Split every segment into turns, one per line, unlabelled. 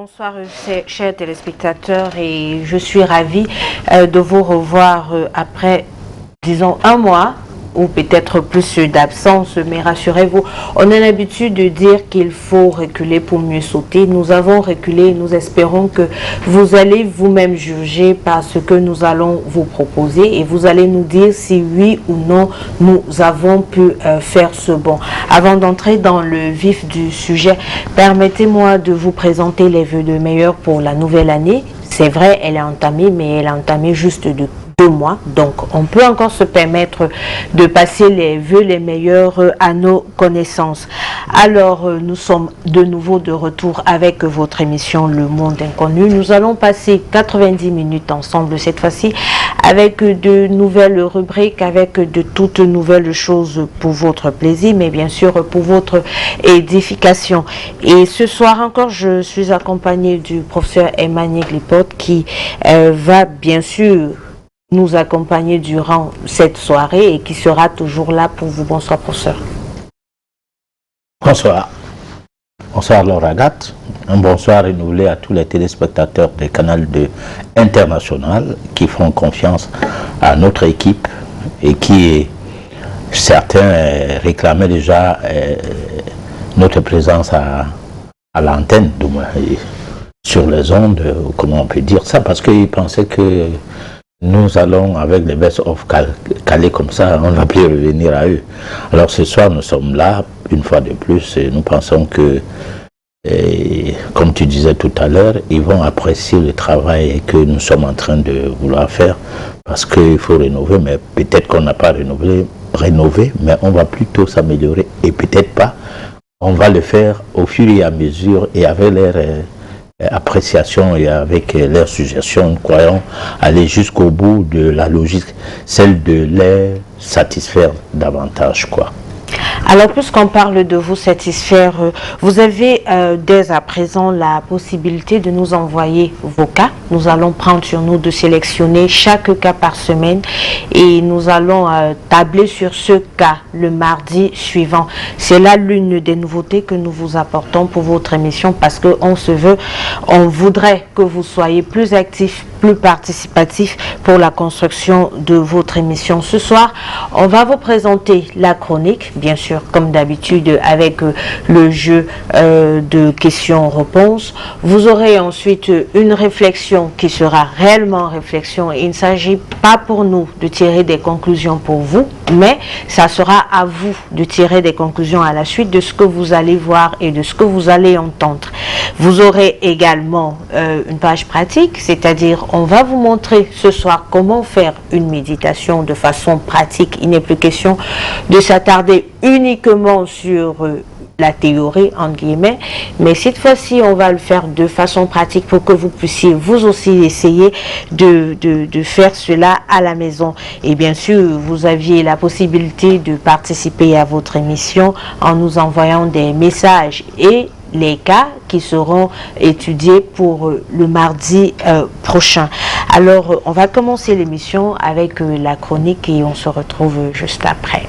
Bonsoir chers téléspectateurs, et je suis ravie de vous revoir après, disons, un mois ou peut-être plus d'absence, mais rassurez-vous, on a l'habitude de dire qu'il faut reculer pour mieux sauter. Nous avons reculé et nous espérons que vous allez vous-même juger par ce que nous allons vous proposer et vous allez nous dire si oui ou non nous avons pu faire ce bond. Avant d'entrer dans le vif du sujet, permettez-moi de vous présenter les vœux de meilleur pour la nouvelle année. C'est vrai, elle est entamée, mais elle est entamée juste de 2 mois, donc on peut encore se permettre de passer les vœux les meilleurs à nos connaissances. Alors nous sommes de nouveau de retour avec votre émission Le Monde Inconnu. Nous allons passer 90 minutes ensemble cette fois-ci avec de nouvelles rubriques, avec de toutes nouvelles choses pour votre plaisir, mais bien sûr pour votre édification. Et ce soir encore, je suis accompagnée du professeur Emmanuel Glipote qui va bien sûr nous accompagner durant cette soirée et qui sera toujours là pour vous. Bonsoir, professeur.
Bonsoir. Bonsoir, Laura Agathe. Un bonsoir renouvelé à tous les téléspectateurs des canaux internationaux qui font confiance à notre équipe et qui, certains réclamaient déjà notre présence à l'antenne, sur les ondes, comment on peut dire ça, parce qu'ils pensaient que nous allons, avec les best-of calés comme ça, on ne va plus revenir à eux. Alors ce soir, nous sommes là, une fois de plus, et nous pensons que, comme tu disais tout à l'heure, ils vont apprécier le travail que nous sommes en train de vouloir faire, parce qu'il faut rénover, mais peut-être qu'on n'a pas rénové, mais on va plutôt s'améliorer, et peut-être pas. On va le faire au fur et à mesure, et avec leur appréciation et avec leurs suggestions, nous croyons aller jusqu'au bout de la logique, celle de les satisfaire davantage, quoi.
Alors, puisqu'on parle de vous satisfaire, vous avez dès à présent la possibilité de nous envoyer vos cas. Nous allons prendre sur nous de sélectionner chaque cas par semaine et nous allons tabler sur ce cas le mardi suivant. C'est là l'une des nouveautés que nous vous apportons pour votre émission parce qu'on on voudrait que vous soyez plus actifs, plus participatifs pour la construction de votre émission. Ce soir, on va vous présenter la chronique, bien sûr, comme d'habitude avec le jeu de questions-réponses. Vous aurez ensuite une réflexion qui sera réellement réflexion. Il ne s'agit pas pour nous de tirer des conclusions pour vous, mais ça sera à vous de tirer des conclusions à la suite de ce que vous allez voir et de ce que vous allez entendre. Vous aurez également une page pratique, c'est-à-dire on va vous montrer ce soir comment faire une méditation de façon pratique. Il n'est plus question de s'attarder uniquement sur la théorie, entre guillemets, mais cette fois-ci, on va le faire de façon pratique pour que vous puissiez vous aussi essayer de faire cela à la maison. Et bien sûr, vous aviez la possibilité de participer à votre émission en nous envoyant des messages et les cas qui seront étudiés pour le mardi prochain. Alors, on va commencer l'émission avec la chronique et on se retrouve juste après.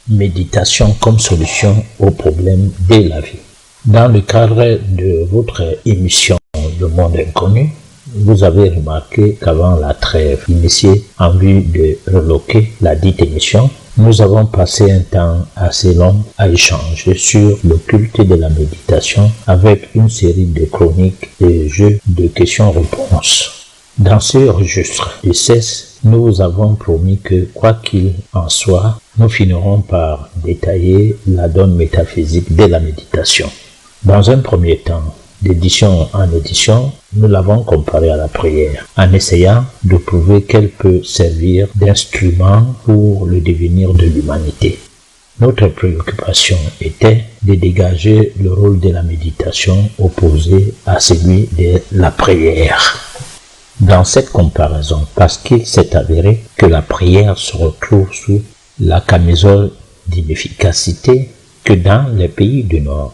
Méditation comme solution aux problèmes de la vie. Dans le cadre de votre émission Le Monde Inconnu, vous avez remarqué qu'avant la trêve initiée en vue de reloquer la dite émission, nous avons passé un temps assez long à échanger sur le culte de la méditation avec une série de chroniques et jeux de questions-réponses. Dans ce registre de cesse, nous vous avons promis que, quoi qu'il en soit, nous finirons par détailler la donne métaphysique de la méditation. Dans un premier temps, d'édition en édition, nous l'avons comparée à la prière, en essayant de prouver qu'elle peut servir d'instrument pour le devenir de l'humanité. Notre préoccupation était de dégager le rôle de la méditation opposé à celui de la prière. Dans cette comparaison, parce qu'il s'est avéré que la prière se retrouve sous la camisole d'inefficacité que dans les pays du Nord,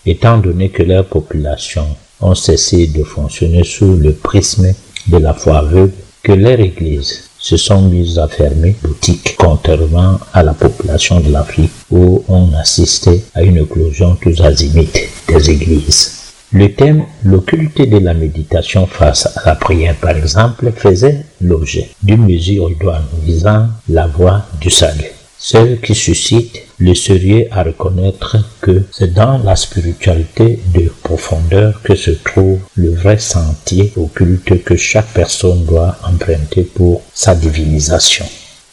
étant donné que leurs populations ont cessé de fonctionner sous le prisme de la foi aveugle que leurs églises se sont mises à fermer boutiques, contrairement à la population de l'Afrique où on assistait à une éclosion tous azimuts des églises. Le thème « l'occulté de la méditation face à la prière » par exemple faisait l'objet d'une mesure idoine visant la voie du salut. Celle qui suscite le sérieux à reconnaître que c'est dans la spiritualité de profondeur que se trouve le vrai sentier occulte que chaque personne doit emprunter pour sa divinisation.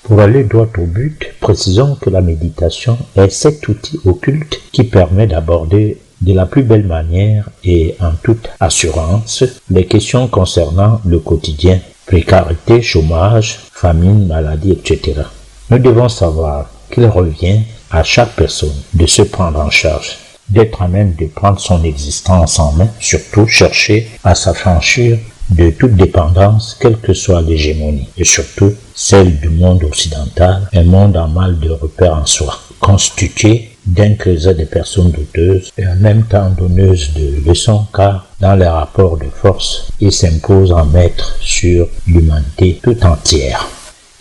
Pour aller droit au but, précisons que la méditation est cet outil occulte qui permet d'aborder de la plus belle manière et en toute assurance les questions concernant le quotidien, précarité, chômage, famine, maladie, etc. Nous devons savoir qu'il revient à chaque personne de se prendre en charge, d'être à même de prendre son existence en main, surtout chercher à s'affranchir de toute dépendance, quelle que soit l'hégémonie, et surtout celle du monde occidental, un monde en mal de repères en soi, constitué d'un creuset de personnes douteuses et en même temps donneuses de leçons, car dans les rapports de force, ils s'imposent en maître sur l'humanité tout entière.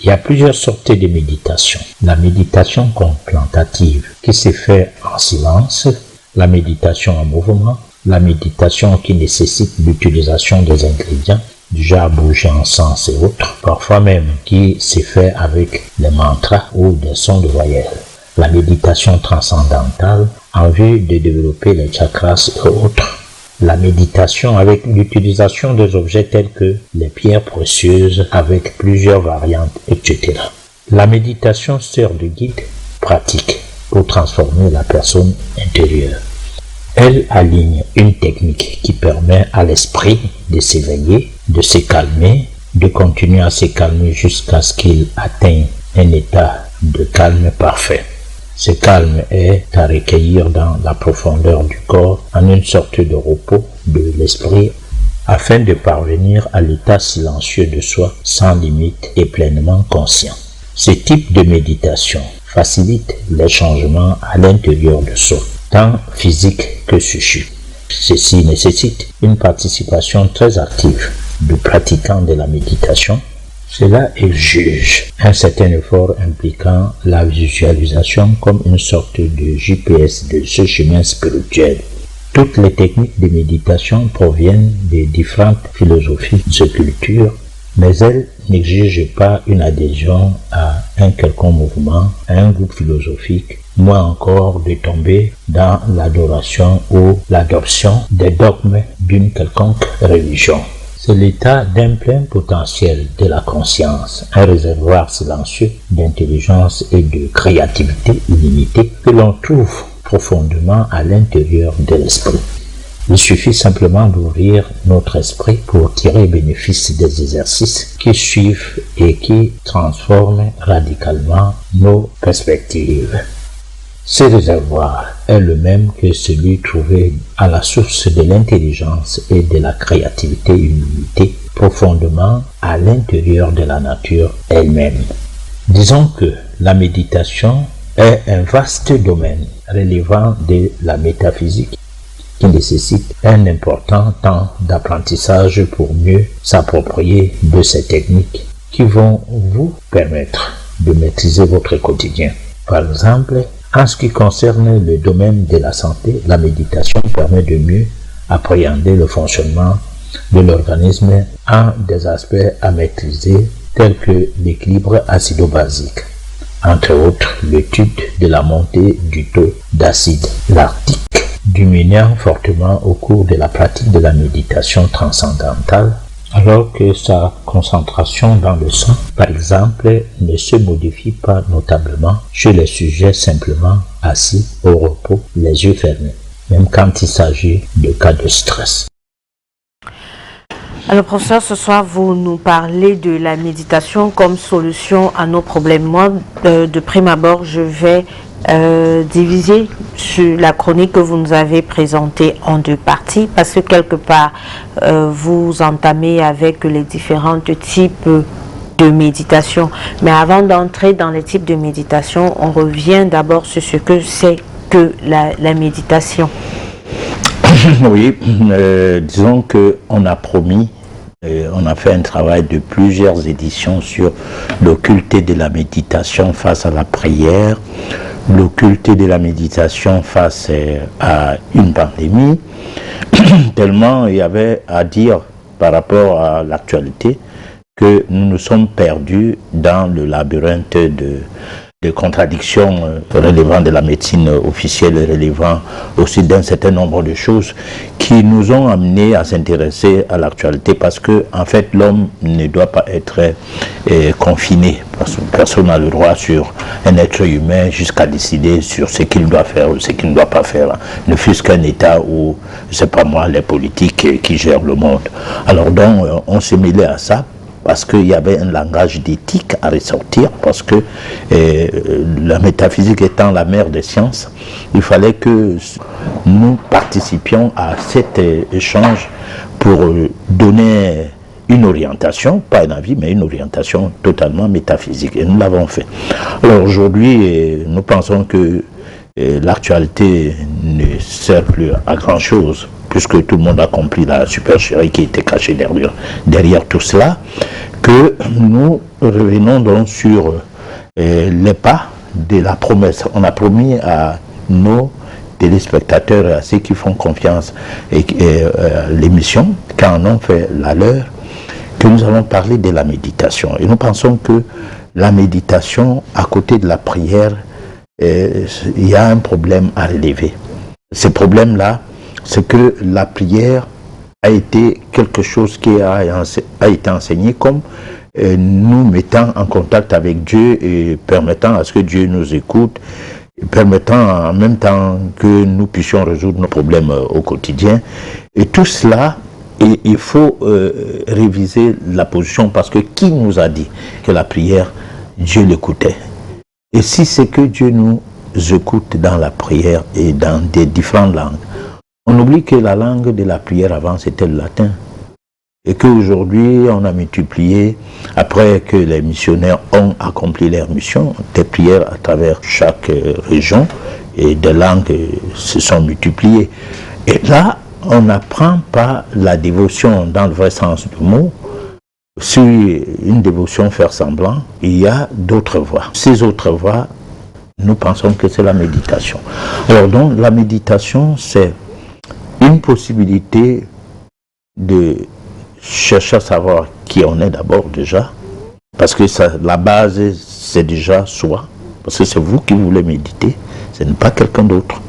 Il y a plusieurs sortes de méditation. La méditation contemplative qui se fait en silence, la méditation en mouvement, la méditation qui nécessite l'utilisation des ingrédients, du genre bouger en sens et autres, parfois même qui se fait avec des mantras ou des sons de voyelles. La méditation transcendantale en vue de développer les chakras et autres. La méditation avec l'utilisation des objets tels que les pierres précieuses avec plusieurs variantes, etc. La méditation sert de guide pratique pour transformer la personne intérieure. Elle aligne une technique qui permet à l'esprit de s'éveiller, de se calmer, de continuer à se calmer jusqu'à ce qu'il atteigne un état de calme parfait. Ce calme est à recueillir dans la profondeur du corps en une sorte de repos de l'esprit afin de parvenir à l'état silencieux de soi sans limite et pleinement conscient. Ce type de méditation facilite les changements à l'intérieur de soi, tant physique que psychique. Ceci nécessite une participation très active du pratiquant de la méditation. Cela exige un certain effort impliquant la visualisation comme une sorte de GPS de ce chemin spirituel. Toutes les techniques de méditation proviennent des différentes philosophies et cultures, mais elles n'exigent pas une adhésion à un quelconque mouvement, à un groupe philosophique, moins encore de tomber dans l'adoration ou l'adoption des dogmes d'une quelconque religion. C'est l'état d'un plein potentiel de la conscience, un réservoir silencieux d'intelligence et de créativité illimitée que l'on trouve profondément à l'intérieur de l'esprit. Il suffit simplement d'ouvrir notre esprit pour tirer bénéfice des exercices qui suivent et qui transforment radicalement nos perspectives. Ce réservoir est le même que celui trouvé à la source de l'intelligence et de la créativité illimitée, profondément à l'intérieur de la nature elle-même. Disons que la méditation est un vaste domaine relevant de la métaphysique qui nécessite un important temps d'apprentissage pour mieux s'approprier de ces techniques qui vont vous permettre de maîtriser votre quotidien. Par exemple, en ce qui concerne le domaine de la santé, la méditation permet de mieux appréhender le fonctionnement de l'organisme en des aspects à maîtriser tels que l'équilibre acido-basique, entre autres l'étude de la montée du taux d'acide lactique, diminuant fortement au cours de la pratique de la méditation transcendantale, alors que sa concentration dans le sang, par exemple, ne se modifie pas notablement chez les sujets simplement assis au repos, les yeux fermés, même quand il s'agit de cas de stress.
Alors professeur, ce soir vous nous parlez de la méditation comme solution à nos problèmes. Moi, de prime abord, je vais diviser sur la chronique que vous nous avez présentée en deux parties, parce que quelque part vous entamez avec les différents types de méditation. Mais avant d'entrer dans les types de méditation, on revient d'abord sur ce que c'est que la méditation.
Oui, disons qu'on a promis On a fait un travail de plusieurs éditions sur l'occulté de la méditation face à la prière, l'occulté de la méditation face à une pandémie, tellement il y avait à dire par rapport à l'actualité que nous nous sommes perdus dans le labyrinthe de contradictions relevant de la médecine officielle et relevant aussi d'un certain nombre de choses qui nous ont amenés à s'intéresser à l'actualité, parce que en fait l'homme ne doit pas être confiné, parce que personne n'a le droit sur un être humain jusqu'à décider sur ce qu'il doit faire ou ce qu'il ne doit pas faire, ne fût-ce qu'un État ou, je sais pas moi, les politiques qui gèrent le monde. Alors donc on s'est mêlé à ça parce qu'il y avait un langage d'éthique à ressortir, parce que la métaphysique étant la mère des sciences, il fallait que nous participions à cet échange pour donner une orientation, pas un avis, mais une orientation totalement métaphysique. Et nous l'avons fait. Alors aujourd'hui, nous pensons que l'actualité ne sert plus à grand-chose, puisque tout le monde a compris la supercherie qui était cachée derrière tout cela, que nous revenons donc sur les pas de la promesse. On a promis à nos téléspectateurs et à ceux qui font confiance à l'émission, quand on fait la leur, que nous allons parler de la méditation. Et nous pensons que la méditation, à côté de la prière, il y a un problème à relever. Ce problème-là, c'est que la prière a été quelque chose qui a été enseigné comme nous mettant en contact avec Dieu et permettant à ce que Dieu nous écoute, permettant en même temps que nous puissions résoudre nos problèmes au quotidien. Et tout cela, il faut réviser la position, parce que qui nous a dit que la prière, Dieu l'écoutait? Et si c'est que Dieu nous écoute dans la prière et dans des différentes langues, on oublie que la langue de la prière avant c'était le latin, et qu'aujourd'hui on a multiplié, après que les missionnaires ont accompli leur mission, des prières à travers chaque région, et des langues se sont multipliées. Et là, on n'apprend pas la dévotion dans le vrai sens du mot. Si une dévotion fait semblant, il y a d'autres voies. Ces autres voies, nous pensons que c'est la méditation. Alors donc, la méditation, c'est une possibilité de chercher à savoir qui on est d'abord déjà, parce que la base, c'est déjà soi, parce que c'est vous qui voulez méditer, ce n'est pas quelqu'un d'autre.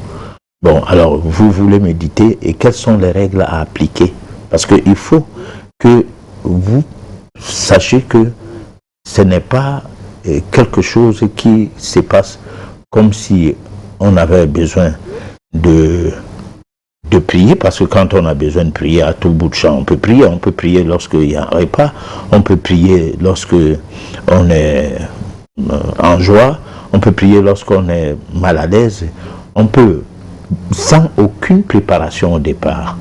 Bon, alors, vous voulez méditer, et quelles sont les règles à appliquer? Parce qu'il faut que vous sachiez que ce n'est pas quelque chose qui se passe comme si on avait besoin de prier, parce que quand on a besoin de prier à tout bout de champ, on peut prier lorsqu'il y a un repas, on peut prier lorsque on est en joie, on peut prier lorsqu'on est mal à l'aise, on peut sans aucune préparation au départ.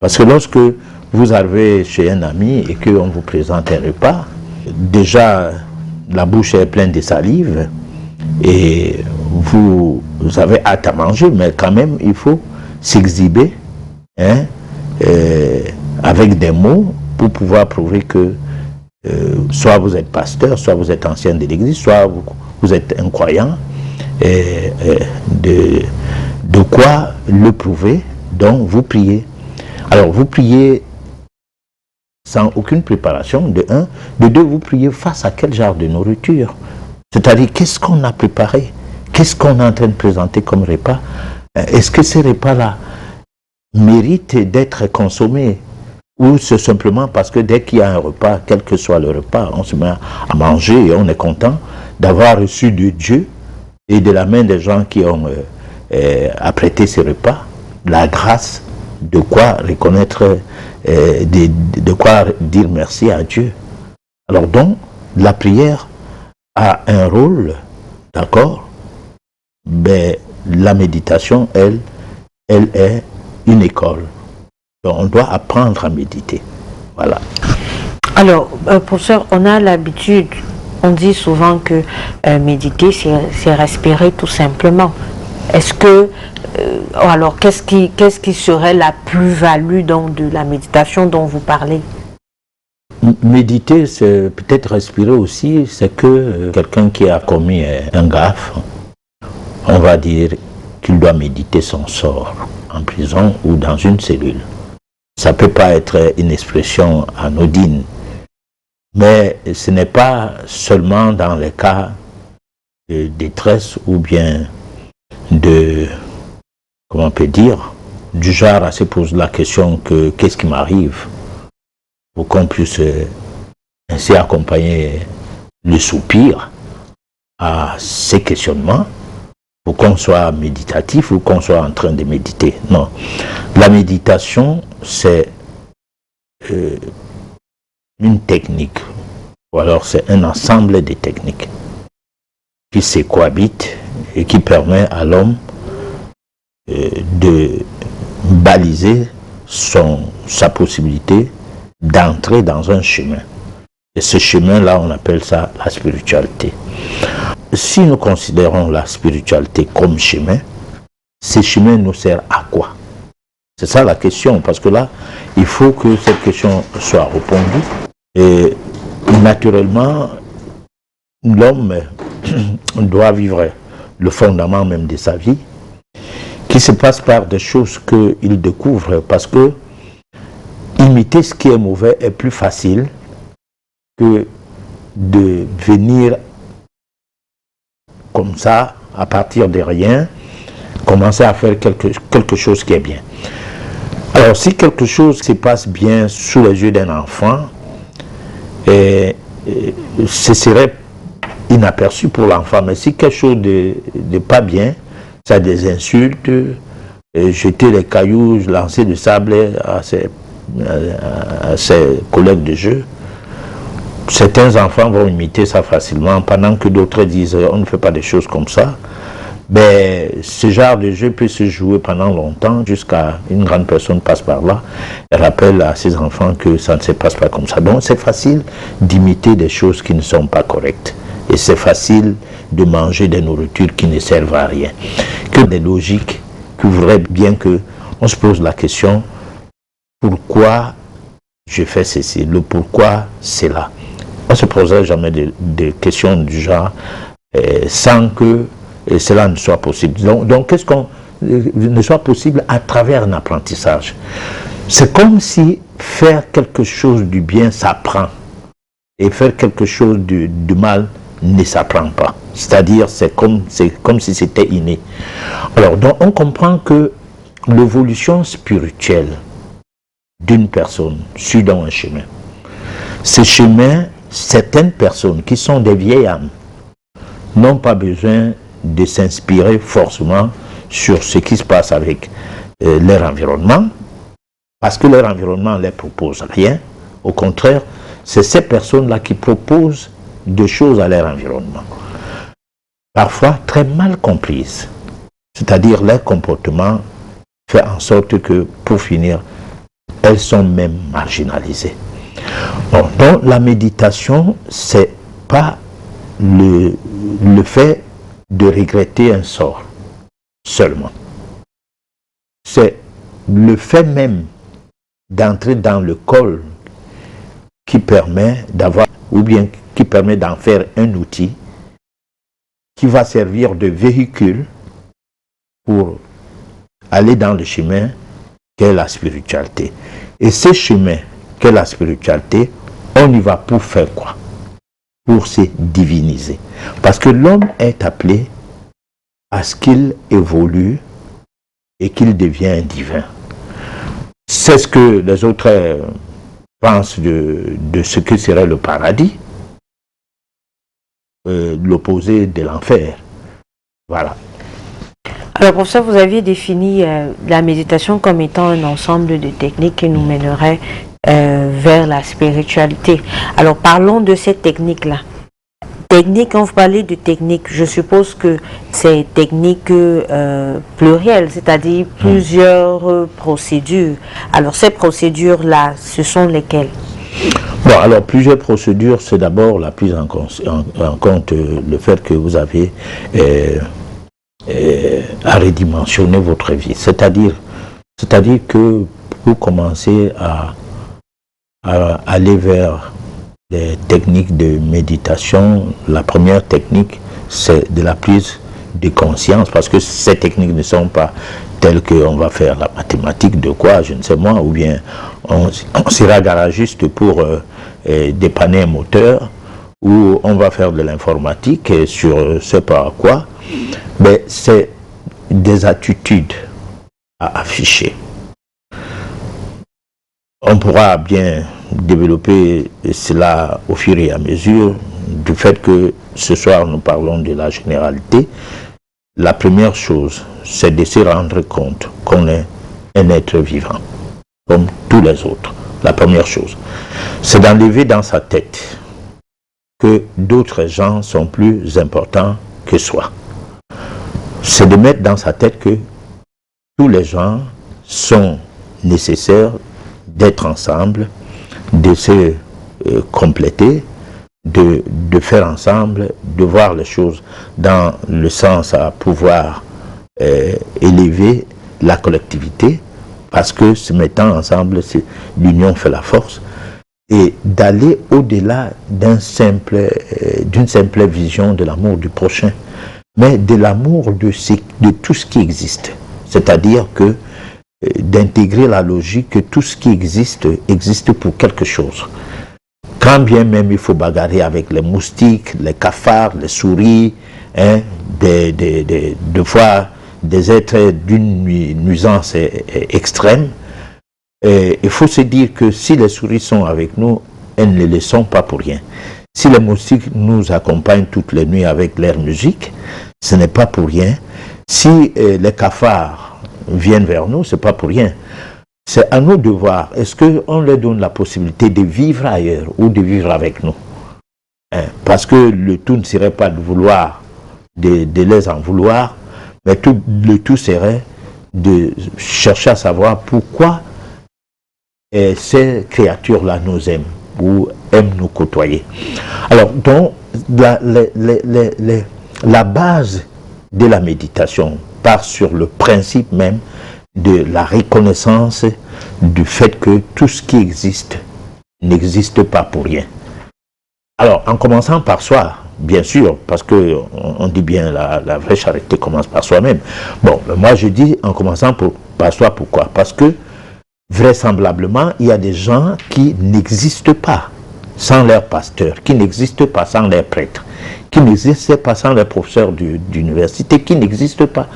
Parce que lorsque vous arrivez chez un ami et qu'on vous présente un repas, déjà la bouche est pleine de salive et vous avez hâte à manger, mais quand même il faut s'exhiber avec des mots pour pouvoir prouver que soit vous êtes pasteur, soit vous êtes ancien de l'église, soit vous êtes un croyant, de quoi le prouver. Donc vous priez. Alors vous priez sans aucune préparation, de un. De deux, vous priez face à quel genre de nourriture? C'est-à-dire, qu'est-ce qu'on a préparé? Qu'est-ce qu'on est en train de présenter comme repas? Est-ce que ces repas-là méritent d'être consommés? Ou c'est simplement parce que dès qu'il y a un repas, quel que soit le repas, on se met à manger et on est content d'avoir reçu de Dieu et de la main des gens qui ont apprêté ces repas, la grâce de quoi reconnaître, de quoi dire merci à Dieu. Alors donc, la prière a un rôle, d'accord, mais la méditation, elle est une école. Donc, on doit apprendre à méditer. Voilà.
Alors, professeur, on a l'habitude, on dit souvent que méditer, c'est respirer tout simplement. Est-ce que, alors, qu'est-ce qui serait la plus-value donc de la méditation dont vous parlez?
méditer, c'est peut-être respirer aussi, c'est que quelqu'un qui a commis un gaffe, on va dire qu'il doit méditer son sort en prison ou dans une cellule. Ça ne peut pas être une expression anodine, mais ce n'est pas seulement dans les cas de détresse ou bien de, comment on peut dire, du genre à se poser la question que qu'est-ce qui m'arrive, pour qu'on puisse ainsi accompagner le soupir à ces questionnements, pour qu'on soit méditatif ou qu'on soit en train de méditer. Non. La méditation, c'est une technique, ou alors c'est un ensemble de techniques qui se cohabitent et qui permet à l'homme de baliser sa possibilité d'entrer dans un chemin. Et ce chemin-là, on appelle ça la spiritualité. Si nous considérons la spiritualité comme chemin, ce chemin nous sert à quoi? C'est ça la question, parce que là, il faut que cette question soit répondue. Et naturellement, l'homme doit vivre le fondement même de sa vie, qui se passe par des choses qu'il découvre, parce que imiter ce qui est mauvais est plus facile que de venir comme ça, à partir de rien, commencer à faire quelque chose qui est bien. Alors, si quelque chose se passe bien sous les yeux d'un enfant, ce serait inaperçu pour l'enfant. Mais si quelque chose de pas bien, ça des insultes, jeter les cailloux, lancer du sable à ses collègues de jeu, certains enfants vont imiter ça facilement, pendant que d'autres disent on ne fait pas des choses comme ça. Ben, ce genre de jeu peut se jouer pendant longtemps, jusqu'à une grande personne passe par là et rappelle à ses enfants que ça ne se passe pas comme ça. Donc c'est facile d'imiter des choses qui ne sont pas correctes. Et c'est facile de manger des nourritures qui ne servent à rien. Que des logiques qui voudraient bien qu'on se pose la question, pourquoi je fais ceci, le pourquoi c'est là. On ne se poserait jamais de questions du genre sans que cela ne soit possible. Donc qu'est-ce qu'on ne soit possible à travers un apprentissage? C'est comme si faire quelque chose du bien s'apprend et faire quelque chose du mal ne s'apprend pas. C'est-à-dire c'est comme si c'était inné. Alors donc on comprend que l'évolution spirituelle d'une personne suit dans un chemin. Ce chemin, certaines personnes qui sont des vieilles âmes n'ont pas besoin de s'inspirer forcément sur ce qui se passe avec leur environnement, parce que leur environnement ne leur propose rien. Au contraire, c'est ces personnes-là qui proposent des choses à leur environnement, parfois très mal comprises. C'est-à-dire leur comportement fait en sorte que, pour finir, elles sont même marginalisées. Bon, donc la méditation, c'est pas le fait de regretter un sort seulement. C'est le fait même d'entrer dans le col qui permet d'avoir, ou bien qui permet d'en faire un outil qui va servir de véhicule pour aller dans le chemin qu'est la spiritualité. Et ce chemin qu'est la spiritualité, on y va pour faire quoi? Pour se diviniser. Parce que l'homme est appelé à ce qu'il évolue et qu'il devienne divin. C'est ce que les autres pensent de ce que serait le paradis, l'opposé de l'enfer. Voilà.
Alors pour ça, vous aviez défini la méditation comme étant un ensemble de techniques qui nous mènerait vers la spiritualité. Alors parlons de cette technique-là. Technique, quand vous parlez de technique, je suppose que c'est technique plurielle, c'est-à-dire plusieurs procédures. Alors ces procédures-là, ce sont lesquelles?
Bon, alors plusieurs procédures, c'est d'abord la prise en compte le fait que vous avez à redimensionner votre vie. C'est-à-dire que vous commencez à aller vers des techniques de méditation. La première technique, c'est de la prise de conscience, parce que ces techniques ne sont pas telles qu'on va faire la mathématique de quoi, je ne sais moi, ou bien on sera garagiste pour dépanner un moteur, ou on va faire de l'informatique sur je ne sais pas quoi. Mais c'est des attitudes à afficher. On pourra bien développer cela au fur et à mesure du fait que ce soir nous parlons de la généralité. La première chose, c'est de se rendre compte qu'on est un être vivant, comme tous les autres. La première chose, c'est d'enlever dans sa tête que d'autres gens sont plus importants que soi. C'est de mettre dans sa tête que tous les gens sont nécessaires d'être ensemble, de se compléter, de faire ensemble, de voir les choses dans le sens à pouvoir élever la collectivité, parce que se mettant ensemble, l'union fait la force, et d'aller au-delà d'une simple vision de l'amour du prochain, mais de l'amour de tout ce qui existe. C'est-à-dire que d'intégrer la logique que tout ce qui existe pour quelque chose. Quand bien même il faut bagarrer avec les moustiques, les cafards, les souris, de fois des êtres d'une nuisance extrême, il faut se dire que si les souris sont avec nous, elles ne le sont pas pour rien. Si les moustiques nous accompagnent toutes les nuits avec leur musique, ce n'est pas pour rien. Si les cafards viennent vers nous, ce n'est pas pour rien. C'est à nous de voir, est-ce qu'on leur donne la possibilité de vivre ailleurs ou de vivre avec nous? Parce que le tout ne serait pas de vouloir, de les en vouloir, mais le tout serait de chercher à savoir pourquoi ces créatures-là nous aiment ou aiment nous côtoyer. Alors, donc, la base de la méditation part sur le principe même de la reconnaissance du fait que tout ce qui existe n'existe pas pour rien. Alors, en commençant par soi, bien sûr, parce que on dit bien la vraie charité commence par soi-même. Bon, moi je dis en commençant par soi, pourquoi? Parce que vraisemblablement, il y a des gens qui n'existent pas sans leur pasteur, qui n'existent pas sans leur prêtre, qui n'existent pas sans leur professeur d'université, qui n'existent pas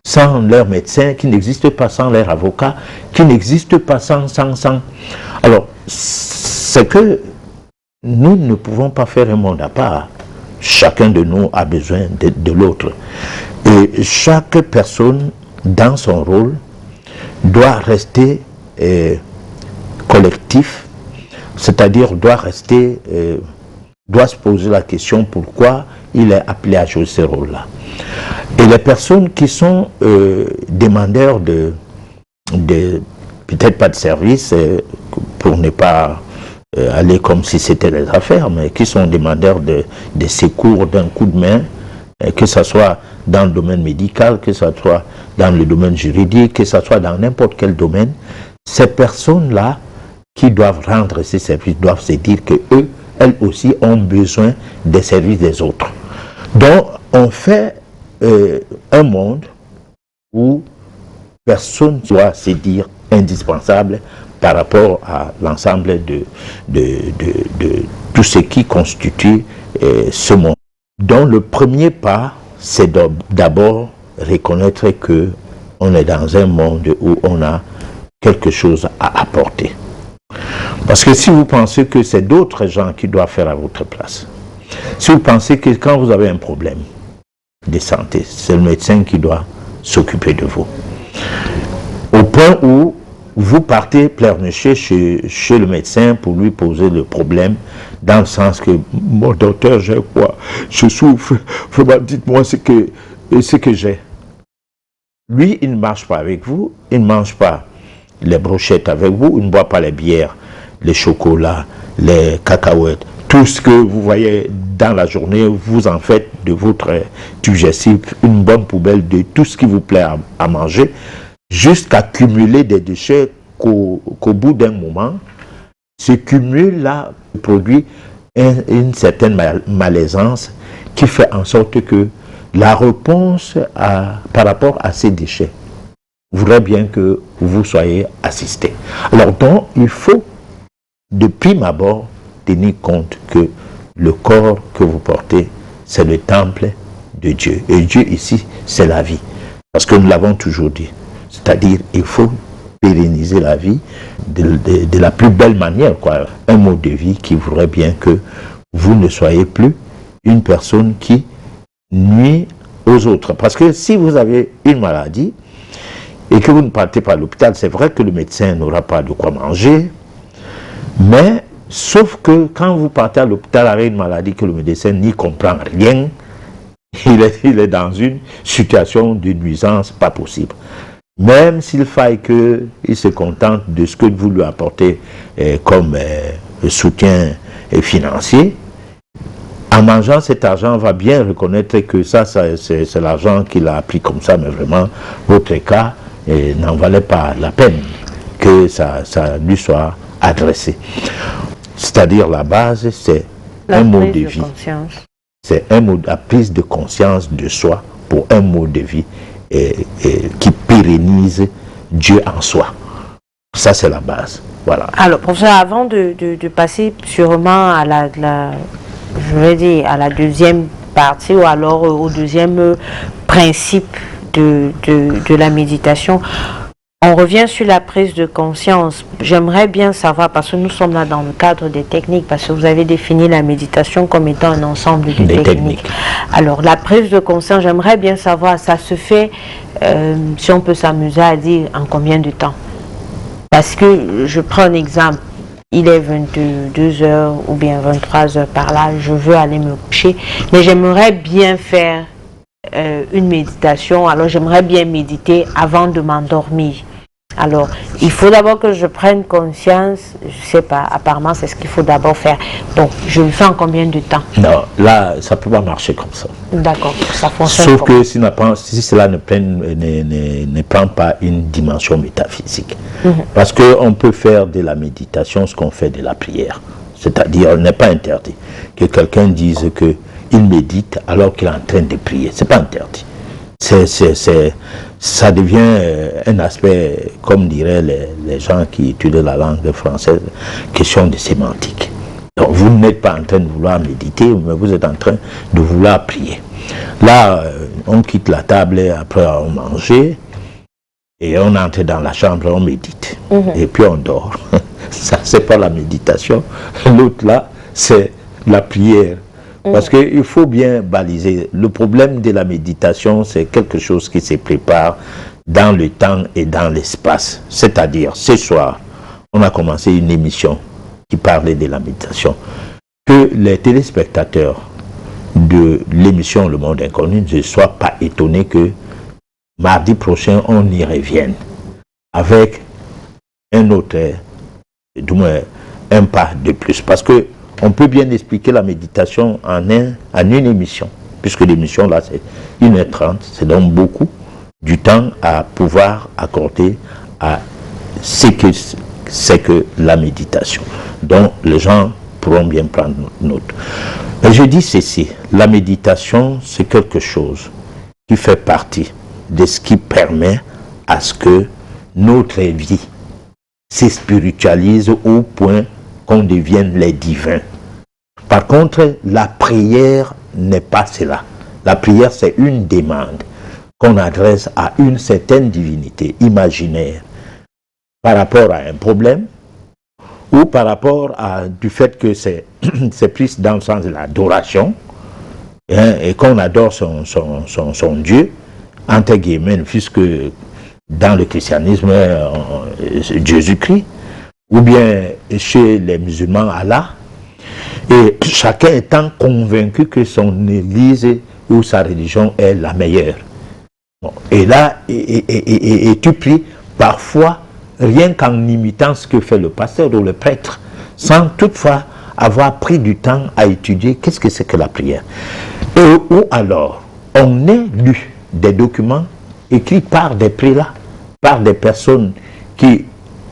sans leur médecin, qui n'existent pas sans leur avocat, qui n'existent pas sans. Alors, c'est que nous ne pouvons pas faire un monde à part. Chacun de nous a besoin de l'autre. Et chaque personne, dans son rôle, doit rester collectif, c'est-à-dire doit se poser la question pourquoi il est appelé à jouer ce rôle-là. Et les personnes qui sont demandeurs peut-être pas de service, pour ne pas aller comme si c'était des affaires, mais qui sont demandeurs de secours, d'un coup de main, que ce soit dans le domaine médical, que ce soit dans le domaine juridique, que ce soit dans n'importe quel domaine, ces personnes-là qui doivent rendre ces services doivent se dire que elles aussi ont besoin des services des autres. Donc, on fait un monde où personne ne doit se dire indispensable par rapport à l'ensemble de tout ce qui constitue ce monde. Donc, le premier pas, c'est d'abord reconnaître que on est dans un monde où on a quelque chose à apporter. Parce que si vous pensez que c'est d'autres gens qui doivent faire à votre place, si vous pensez que quand vous avez un problème de santé, c'est le médecin qui doit s'occuper de vous, au point où vous partez pleurnicher chez le médecin pour lui poser le problème, dans le sens que mon docteur, j'ai quoi, je souffre, dites-moi ce que j'ai. Lui, il ne marche pas avec vous, il ne mange pas les brochettes avec vous, il ne boit pas les bières, les chocolats, les cacahuètes, tout ce que vous voyez dans la journée, vous en faites de votre digestif une bonne poubelle de tout ce qui vous plaît à manger, jusqu'à cumuler des déchets qu'au bout d'un moment, ce cumul-là produit une certaine malaisance qui fait en sorte que la réponse par rapport à ces déchets voudrait bien que vous soyez assistés. Alors donc, il faut de prime abord tenir compte que le corps que vous portez, c'est le temple de Dieu. Et Dieu ici, c'est la vie. Parce que nous l'avons toujours dit. C'est-à-dire, il faut pérenniser la vie de la plus belle manière, quoi. Un mode de vie qui voudrait bien que vous ne soyez plus une personne qui nuit aux autres. Parce que si vous avez une maladie et que vous ne partez pas à l'hôpital, c'est vrai que le médecin n'aura pas de quoi manger, mais sauf que quand vous partez à l'hôpital avec une maladie que le médecin n'y comprend rien, il est dans une situation de nuisance pas possible. Même s'il faille qu'il se contente de ce que vous lui apportez comme soutien financier, en mangeant cet argent, on va bien reconnaître que ça c'est l'argent qu'il a pris comme ça, mais vraiment, votre cas n'en valait pas la peine que ça lui soit adressé. C'est-à-dire, la base, c'est un mode de vie. C'est la prise de conscience de soi pour un mode de vie qui pérennise Dieu en soi. Ça, c'est la base. Voilà.
Alors, professeur, avant de passer sûrement à je vais dire, à la deuxième partie ou alors au deuxième principe de la méditation, on revient sur la prise de conscience. J'aimerais bien savoir, parce que nous sommes là dans le cadre des techniques, parce que vous avez défini la méditation comme étant un ensemble de techniques. Alors, la prise de conscience, j'aimerais bien savoir, ça se fait, si on peut s'amuser à dire, en combien de temps? Parce que, je prends un exemple, il est 22 heures ou bien 23 heures par là, je veux aller me coucher, mais j'aimerais bien faire une méditation, alors j'aimerais bien méditer avant de m'endormir. Alors, il faut d'abord que je prenne conscience, je ne sais pas, apparemment c'est ce qu'il faut d'abord faire. Donc, je le fais en combien de temps? Non,
là, ça ne peut pas marcher comme ça.
D'accord, ça fonctionne.
Sauf que si cela ne prend pas une dimension métaphysique. Parce qu'on peut faire de la méditation ce qu'on fait de la prière. C'est-à-dire, il n'est pas interdit que quelqu'un dise qu'il médite alors qu'il est en train de prier. Ce n'est pas interdit. Ça devient un aspect, comme diraient les gens qui étudient la langue française, question de sémantique. Donc vous n'êtes pas en train de vouloir méditer, mais vous êtes en train de vouloir prier. Là, on quitte la table après avoir mangé, et on entre dans la chambre, on médite, et puis on dort. Ça, c'est pas la méditation. L'autre là, c'est la prière. Parce qu'il faut bien baliser. Le problème de la méditation, c'est quelque chose qui se prépare dans le temps et dans l'espace. C'est-à-dire, ce soir, on a commencé une émission qui parlait de la méditation. Que les téléspectateurs de l'émission Le Monde Inconnu ne soient pas étonnés que mardi prochain, on y revienne avec un autre, du moins un pas de plus. Parce que on peut bien expliquer la méditation en une émission, puisque l'émission là c'est 1h30, c'est donc beaucoup du temps à pouvoir accorder à ce que c'est que la méditation. Donc les gens pourront bien prendre note. Mais je dis ceci, la méditation c'est quelque chose qui fait partie de ce qui permet à ce que notre vie se spiritualise au point qu'on devienne les divins. Par contre, la prière n'est pas cela. La prière, c'est une demande qu'on adresse à une certaine divinité imaginaire par rapport à un problème ou par rapport à du fait que c'est plus dans le sens de l'adoration, hein, et qu'on adore son Dieu, entre guillemets, puisque dans le christianisme, Jésus-Christ, ou bien chez les musulmans, Allah, et chacun étant convaincu que son église ou sa religion est la meilleure. Bon, et là, et tu pries parfois rien qu'en imitant ce que fait le pasteur ou le prêtre, sans toutefois avoir pris du temps à étudier qu'est-ce que c'est que la prière. Ou alors, on a lu des documents écrits par des prélats, par des personnes qui,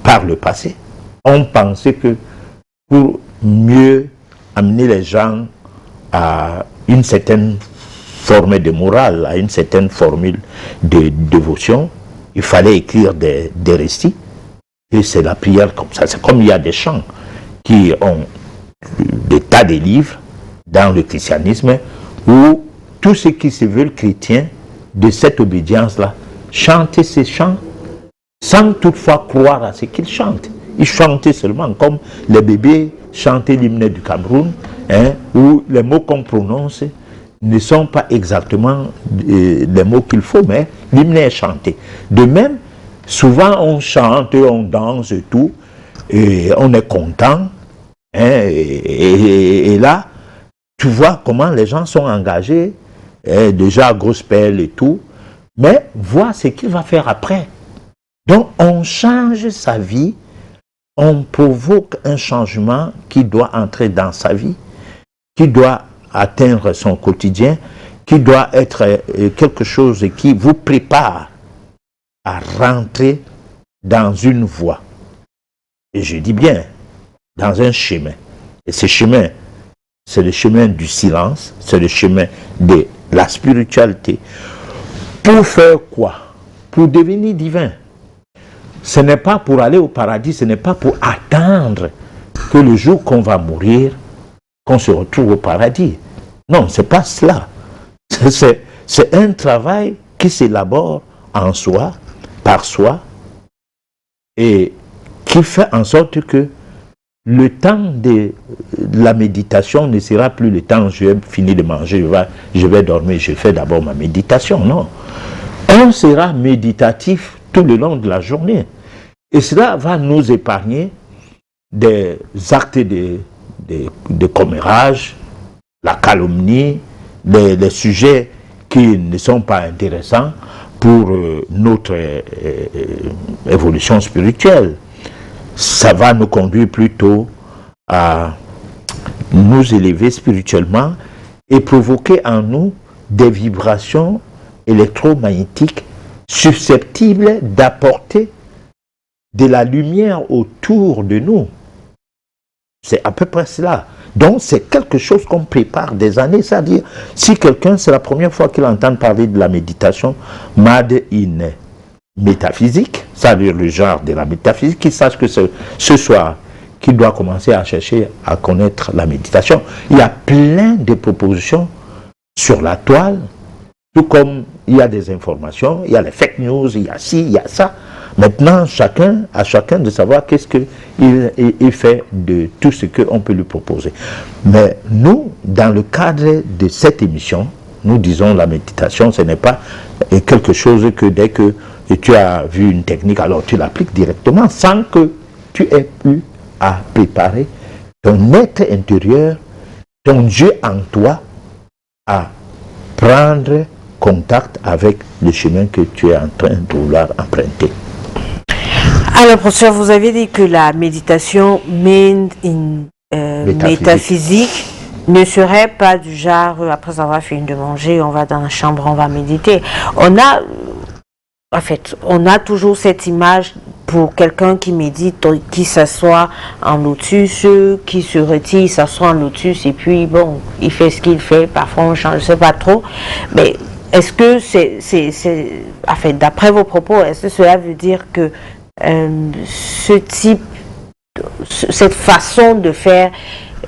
par le passé, ont pensé que pour mieux amener les gens à une certaine forme de morale, à une certaine formule de dévotion, il fallait écrire des récits. Et c'est la prière comme ça. C'est comme il y a des chants qui ont des tas de livres dans le christianisme où tous ceux qui se veulent chrétiens de cette obédience-là chantaient ces chants sans toutefois croire à ce qu'ils chantent. Ils chantaient seulement comme les bébés chantaient l'hymne du Cameroun, où les mots qu'on prononce ne sont pas exactement les mots qu'il faut, mais l'hymne est chanté. De même, souvent on chante, on danse et tout, et on est content, et là, tu vois comment les gens sont engagés, déjà gospel et tout, mais vois ce qu'il va faire après. Donc on change sa vie, on provoque un changement qui doit entrer dans sa vie, qui doit atteindre son quotidien, qui doit être quelque chose qui vous prépare à rentrer dans une voie. Et je dis bien, dans un chemin. Et ce chemin, c'est le chemin du silence, c'est le chemin de la spiritualité. Pour faire quoi? Pour devenir divin. Ce n'est pas pour aller au paradis, ce n'est pas pour attendre que le jour qu'on va mourir, qu'on se retrouve au paradis. Non, ce n'est pas cela. C'est un travail qui s'élabore en soi, par soi, et qui fait en sorte que le temps de la méditation ne sera plus le temps où je vais finir de manger, je vais dormir, je fais d'abord ma méditation. Non. On sera méditatif tout le long de la journée. Et cela va nous épargner des actes de commérage, la calomnie, les sujets qui ne sont pas intéressants pour notre évolution spirituelle. Ça va nous conduire plutôt à nous élever spirituellement et provoquer en nous des vibrations électromagnétiques susceptibles d'apporter de la lumière autour de nous. C'est à peu près cela. Donc c'est quelque chose qu'on prépare des années. C'est-à-dire, si quelqu'un, c'est la première fois qu'il entend parler de la méditation, made in métaphysique, c'est-à-dire le genre de la métaphysique, qu'il sache que ce soir, qu'il doit commencer à chercher à connaître la méditation. Il y a plein de propositions sur la toile, tout comme il y a des informations, il y a les fake news, il y a ci, il y a ça. Maintenant, à chacun de savoir qu'est-ce qu'il fait de tout ce qu'on peut lui proposer. Mais nous, dans le cadre de cette émission, nous disons la méditation, ce n'est pas quelque chose que dès que tu as vu une technique, alors tu l'appliques directement sans que tu aies eu à préparer ton être intérieur, ton Dieu en toi, à prendre contact avec le chemin que tu es en train de vouloir emprunter.
Alors, professeur, vous avez dit que la méditation métaphysique ne serait pas du genre, après avoir fini de manger, on va dans la chambre, on va méditer. On a toujours cette image pour quelqu'un qui médite, qui s'assoit en lotus, qui se retire, s'assoit en lotus, et puis bon, il fait ce qu'il fait, parfois on change, je ne sais pas trop, mais est-ce que d'après vos propos, est-ce que cela veut dire que cette façon de faire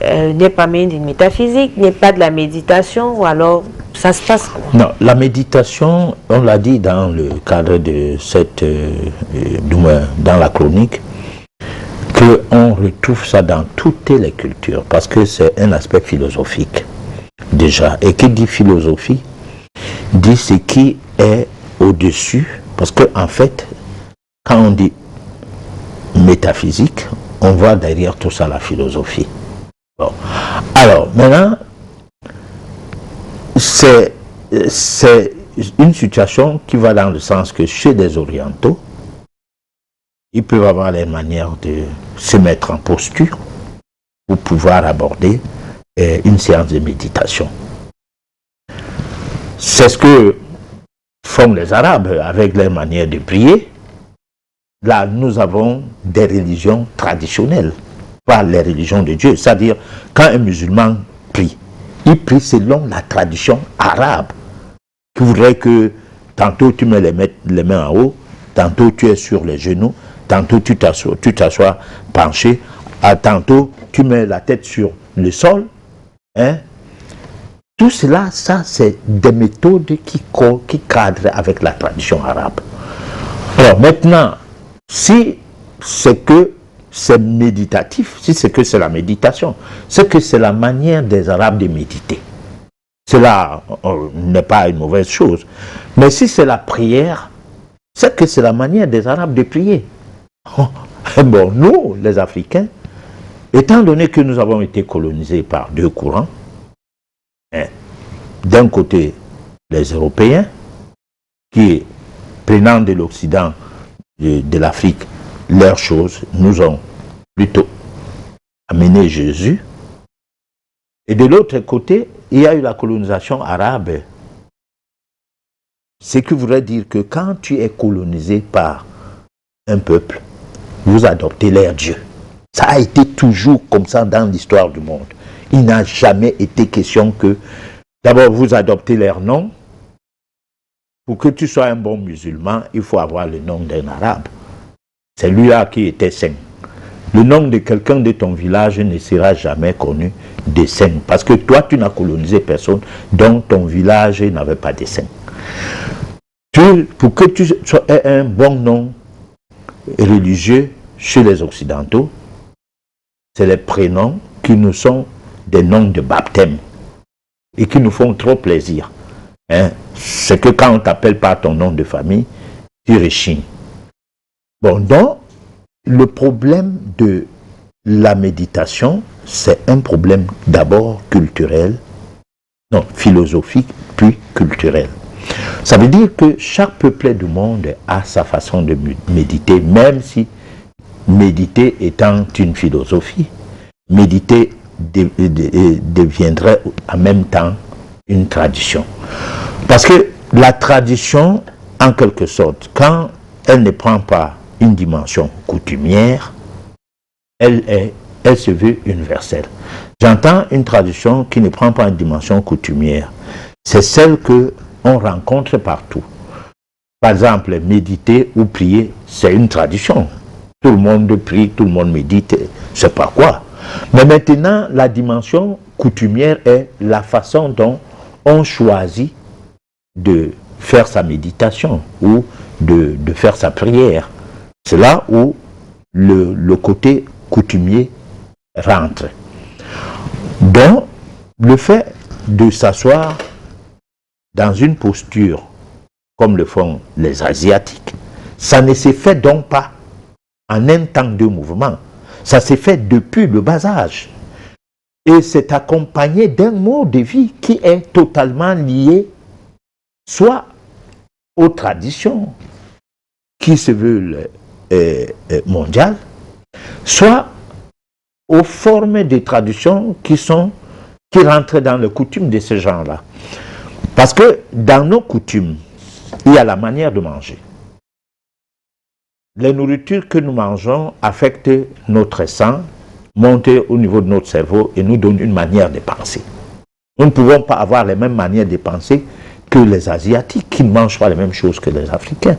n'est pas une métaphysique, n'est pas de la méditation, ou alors ça se passe comment?
Non, la méditation, on l'a dit dans le cadre de cette, dans la chronique, qu'on retrouve ça dans toutes les cultures, parce que c'est un aspect philosophique, déjà. Et qui dit philosophie, dit ce qui est au-dessus, parce que en fait, quand on dit métaphysique, on voit derrière tout ça la philosophie. Bon. Alors, maintenant, c'est une situation qui va dans le sens que chez les orientaux, ils peuvent avoir les manières de se mettre en posture pour pouvoir aborder une séance de méditation. C'est ce que font les Arabes avec leur manière de prier. Là, nous avons des religions traditionnelles. par les religions de Dieu. C'est-à-dire, quand un musulman prie, il prie selon la tradition arabe, qui voudrait que tantôt tu mets les mains en haut, tantôt tu es sur les genoux, tantôt tu t'assois penché, tantôt tu mets la tête sur le sol. Hein? Tout cela, ça c'est des méthodes qui cadrent avec la tradition arabe. Alors maintenant, si c'est que c'est méditatif, si c'est que c'est la méditation, c'est que c'est la manière des Arabes de méditer. Cela n'est pas une mauvaise chose. Mais si c'est la prière, c'est que c'est la manière des Arabes de prier. Bon, nous, les Africains, étant donné que nous avons été colonisés par deux courants, hein, d'un côté, les Européens, qui, prenant de l'Occident, de l'Afrique, leurs choses, nous ont plutôt amené Jésus. Et de l'autre côté, il y a eu la colonisation arabe. Ce qui voudrait dire que quand tu es colonisé par un peuple, vous adoptez leur Dieu. Ça a été toujours comme ça dans l'histoire du monde. Il n'a jamais été question que, d'abord, vous adoptez leur nom. Pour que tu sois un bon musulman, il faut avoir le nom d'un arabe. C'est lui-là qui était saint. Le nom de quelqu'un de ton village ne sera jamais connu de saint. Parce que toi, tu n'as colonisé personne dont ton village n'avait pas de saint. Pour que tu aies un bon nom religieux chez les Occidentaux, c'est les prénoms qui nous sont des noms de baptême et qui nous font trop plaisir. Hein? C'est que quand on t'appelle par ton nom de famille, tu rechignes. Bon, donc, le problème de la méditation, c'est un problème d'abord culturel, non, philosophique, puis culturel. Ça veut dire que chaque peuple du monde a sa façon de méditer, même si méditer étant une philosophie, méditer deviendrait en même temps une tradition. Parce que la tradition, en quelque sorte, quand elle ne prend pas une dimension coutumière, elle se veut universelle. J'entends une tradition qui ne prend pas une dimension coutumière. C'est celle que on rencontre partout. Par exemple, méditer ou prier, c'est une tradition. Tout le monde prie, tout le monde médite, c'est pas quoi. Mais maintenant, la dimension coutumière est la façon dont on choisit de faire sa méditation ou de faire sa prière. C'est là où le côté coutumier rentre. Donc, le fait de s'asseoir dans une posture comme le font les Asiatiques, ça ne s'est fait donc pas en un temps de mouvement. Ça s'est fait depuis le bas âge. Et c'est accompagné d'un mode de vie qui est totalement lié soit aux traditions qui se veulent mondiales, soit aux formes de traditions qui rentrent dans les coutumes de ce genre-là. Parce que dans nos coutumes, il y a la manière de manger. Les nourritures que nous mangeons affectent notre sang, montent au niveau de notre cerveau et nous donnent une manière de penser. Nous ne pouvons pas avoir les mêmes manières de penser que les Asiatiques, qui ne mangent pas les mêmes choses que les Africains.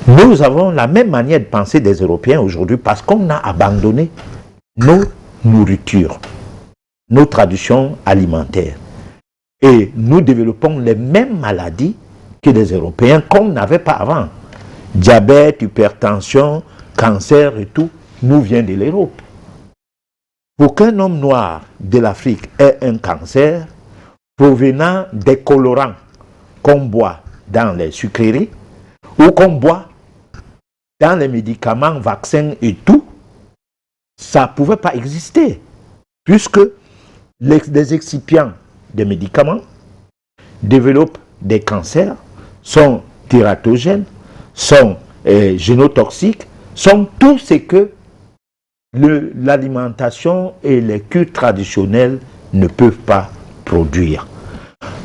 Nous avons la même manière de penser des Européens aujourd'hui parce qu'on a abandonné nos nourritures, nos traditions alimentaires. Et nous développons les mêmes maladies que les Européens qu'on n'avait pas avant. Diabète, hypertension, cancer et tout, nous vient de l'Europe. Pour qu'un homme noir de l'Afrique ait un cancer provenant des colorants qu'on boit dans les sucreries ou qu'on boit dans les médicaments, vaccins et tout, ça ne pouvait pas exister. Puisque les excipients des médicaments développent des cancers, sont tératogènes, sont génotoxiques, sont tout ce que l'alimentation et les cures traditionnelles ne peuvent pas produire.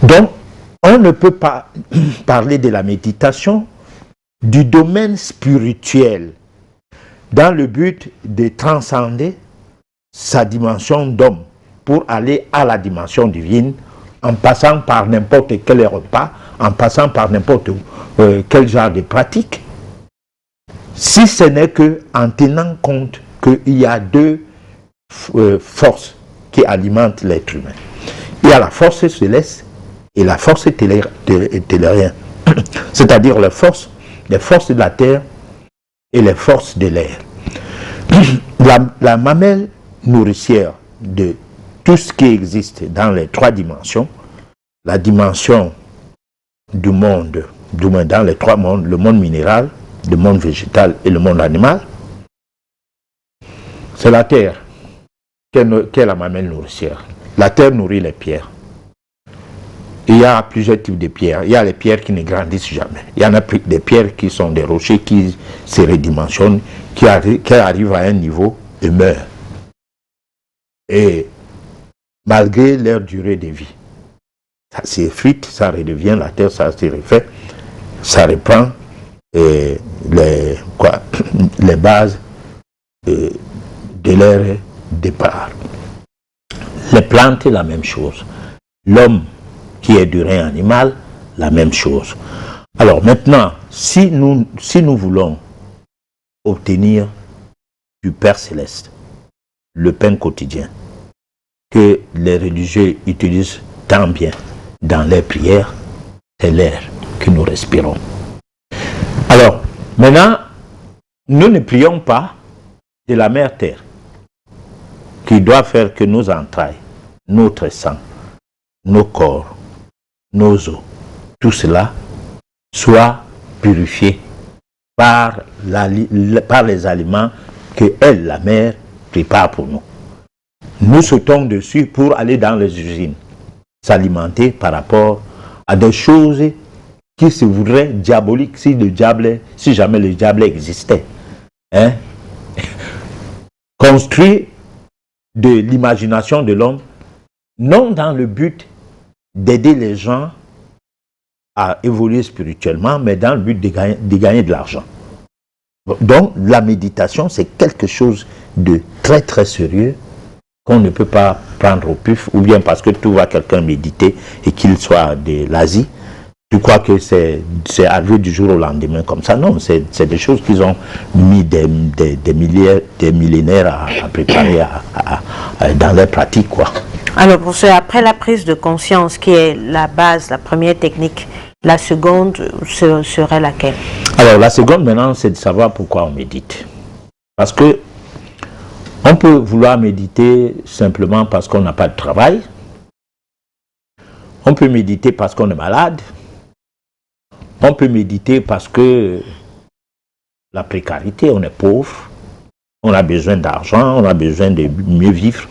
Donc, on ne peut pas parler de la méditation du domaine spirituel dans le but de transcender sa dimension d'homme pour aller à la dimension divine en passant par n'importe quel repas, en passant par n'importe quel genre de pratique, si ce n'est qu'en tenant compte qu'il y a deux forces qui alimentent l'être humain. Il y a la force céleste et la force tellurienne, c'est-à-dire les forces de la terre et les forces de l'air. La mamelle nourricière de tout ce qui existe dans les trois dimensions, la dimension du monde, du moins dans les trois mondes, le monde minéral, le monde végétal et le monde animal, c'est la terre qui est la mamelle nourricière. La terre nourrit les pierres. Il y a plusieurs types de pierres. Il y a les pierres qui ne grandissent jamais. Il y en a des pierres qui sont des rochers qui se redimensionnent, qui arrivent à un niveau et meurent. Et malgré leur durée de vie, ça s'effrite, ça redevient la terre, ça se refait, ça reprend les bases de leur départ. Les plantes, la même chose. L'homme qui est du rein animal, la même chose. Alors maintenant, si nous voulons obtenir du Père Céleste le pain quotidien que les religieux utilisent tant bien dans les prières, c'est l'air que nous respirons. Alors, maintenant, nous ne prions pas de la mère terre qui doit faire que nos entrailles, notre sang, nos corps, nos os, tout cela soit purifié par les aliments que elle, la mère, prépare pour nous. Nous sautons dessus pour aller dans les usines, s'alimenter par rapport à des choses qui se voudraient diaboliques si jamais le diable existait. Hein? Construit de l'imagination de l'homme, non dans le but d'aider les gens à évoluer spirituellement, mais dans le but de gagner de l'argent. Donc la méditation, c'est quelque chose de très très sérieux qu'on ne peut pas prendre au pif, ou bien parce que tu vois quelqu'un méditer et qu'il soit de l'Asie, tu crois que c'est arrivé du jour au lendemain comme ça. Non, c'est des choses qu'ils ont mis des millénaires à préparer dans leur pratique, quoi.
Alors, pour ça, après la prise de conscience, qui est la base, la première technique, la seconde serait laquelle?
Alors, la seconde, maintenant, c'est de savoir pourquoi on médite. Parce que on peut vouloir méditer simplement parce qu'on n'a pas de travail. On peut méditer parce qu'on est malade. On peut méditer parce que la précarité, on est pauvre. On a besoin d'argent, on a besoin de mieux vivre.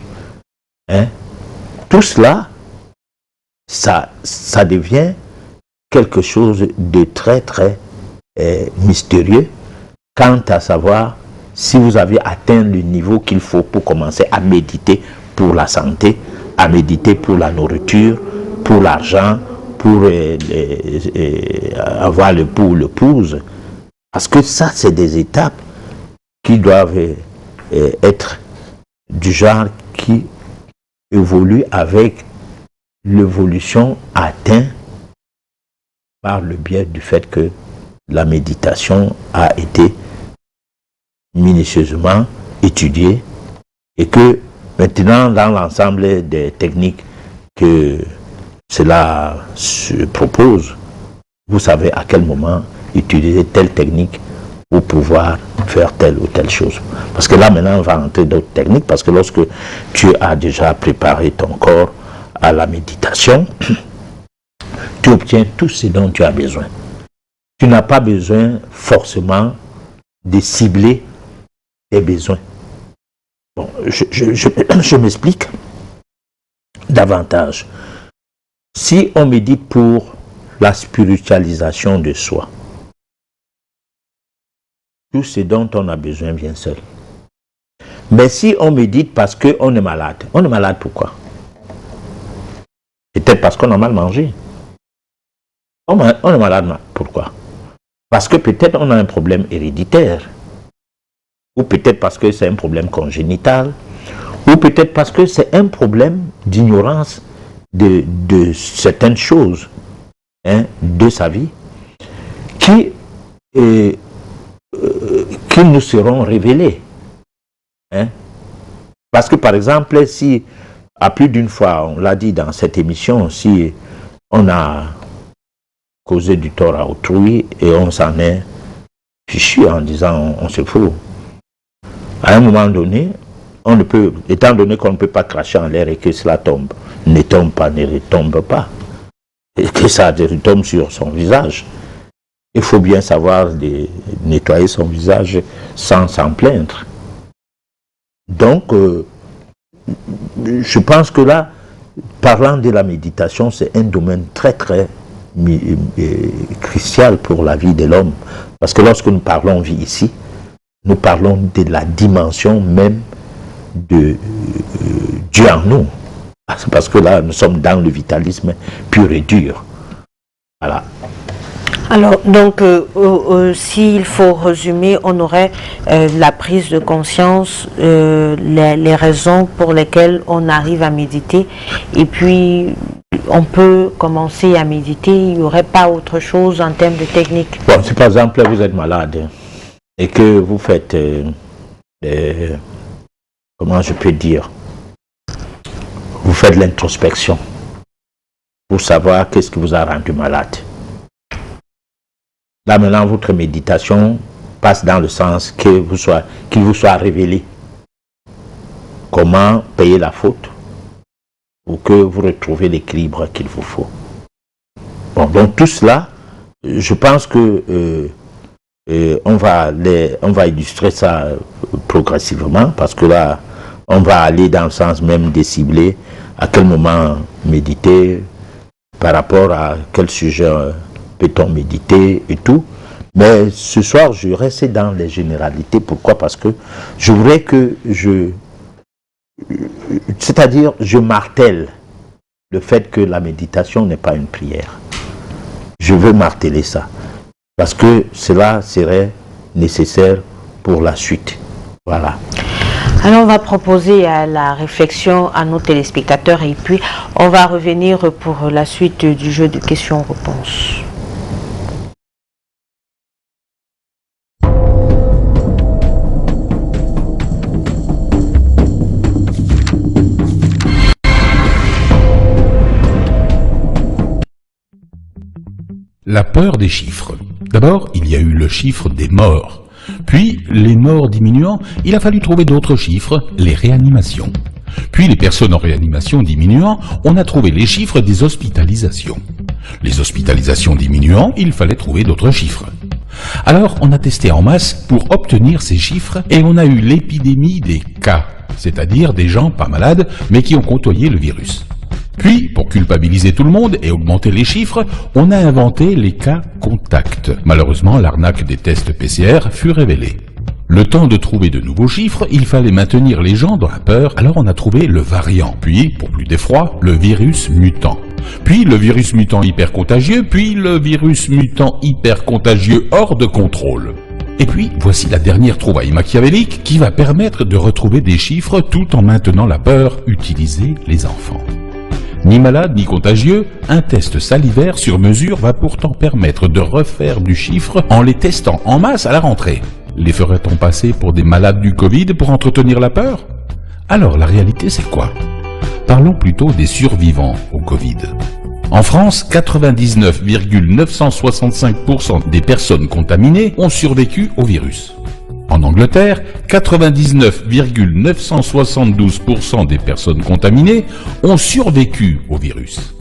Hein? Tout cela, ça devient quelque chose de très très mystérieux quant à savoir si vous avez atteint le niveau qu'il faut pour commencer à méditer pour la santé, à méditer pour la nourriture, pour l'argent, pour avoir l'époux ou l'épouse. Parce que ça, c'est des étapes qui doivent être du genre qui évolue avec l'évolution atteinte par le biais du fait que la méditation a été minutieusement étudiée et que maintenant dans l'ensemble des techniques que cela se propose, vous savez à quel moment utiliser telle technique pour pouvoir faire telle ou telle chose. Parce que là maintenant on va entrer dans d'autres techniques, parce que lorsque tu as déjà préparé ton corps à la méditation, tu obtiens tout ce dont tu as besoin. Tu n'as pas besoin forcément de cibler tes besoins. Bon, je m'explique davantage. Si on médite pour la spiritualisation de soi, tout ce dont on a besoin vient seul. Mais si on médite parce qu'on est malade pourquoi? Peut-être parce qu'on a mal mangé. On est malade pourquoi? Parce que peut-être on a un problème héréditaire. Ou peut-être parce que c'est un problème congénital. Ou peut-être parce que c'est un problème d'ignorance de certaines choses, hein, de sa vie qui nous seront révélées. Hein. Parce que par exemple, si à plus d'une fois, on l'a dit dans cette émission, si on a causé du tort à autrui et on s'en est fichu en disant on se fout, à un moment donné, on ne peut, étant donné qu'on ne peut pas cracher en l'air et que cela tombe, ne tombe pas, ne retombe pas, et que ça retombe sur son visage, il faut bien savoir nettoyer son visage sans s'en plaindre. Donc, je pense que là, parlant de la méditation, c'est un domaine très très crucial pour la vie de l'homme. Parce que lorsque nous parlons vie ici, nous parlons de la dimension même de Dieu en nous. Parce que là, nous sommes dans le vitalisme pur et dur. Voilà.
Alors, donc, s'il faut résumer, on aurait la prise de conscience, les raisons pour lesquelles on arrive à méditer, et puis on peut commencer à méditer, il n'y aurait pas autre chose en termes de technique.
Bon, si par exemple vous êtes malade et que vous faites, comment je peux dire, vous faites l'introspection pour savoir qu'est-ce qui vous a rendu malade. Là maintenant, votre méditation passe dans le sens qu'il vous soit révélé comment payer la faute ou que vous retrouvez l'équilibre qu'il vous faut. Bon, donc tout cela, je pense que on va illustrer ça progressivement parce que là, on va aller dans le sens même de cibler à quel moment méditer, par rapport à quel sujet peut-on méditer et tout. Mais ce soir, je reste dans les généralités. Pourquoi? Parce que je voudrais que c'est-à-dire, je martèle le fait que la méditation n'est pas une prière. Je veux marteler ça. Parce que cela serait nécessaire pour la suite. Voilà.
Alors on va proposer la réflexion à nos téléspectateurs et puis on va revenir pour la suite du jeu de questions-réponses.
La peur des chiffres. D'abord, il y a eu le chiffre des morts. Puis, les morts diminuant, il a fallu trouver d'autres chiffres, les réanimations. Puis, les personnes en réanimation diminuant, on a trouvé les chiffres des hospitalisations. Les hospitalisations diminuant, il fallait trouver d'autres chiffres. Alors, on a testé en masse pour obtenir ces chiffres et on a eu l'épidémie des cas, c'est-à-dire des gens pas malades mais qui ont côtoyé le virus. Puis, pour culpabiliser tout le monde et augmenter les chiffres, on a inventé les cas contacts. Malheureusement, l'arnaque des tests PCR fut révélée. Le temps de trouver de nouveaux chiffres, il fallait maintenir les gens dans la peur, alors on a trouvé le variant, puis, pour plus d'effroi, le virus mutant. Puis le virus mutant hyper contagieux, puis le virus mutant hyper contagieux hors de contrôle. Et puis, voici la dernière trouvaille machiavélique qui va permettre de retrouver des chiffres tout en maintenant la peur, utiliser les enfants. Ni malade ni contagieux, un test salivaire sur mesure va pourtant permettre de refaire du chiffre en les testant en masse à la rentrée. Les ferait-on passer pour des malades du Covid pour entretenir la peur? Alors la réalité c'est quoi? Parlons plutôt des survivants au Covid. En France, 99,965% des personnes contaminées ont survécu au virus. En Angleterre, 99,972% des personnes contaminées ont survécu au virus.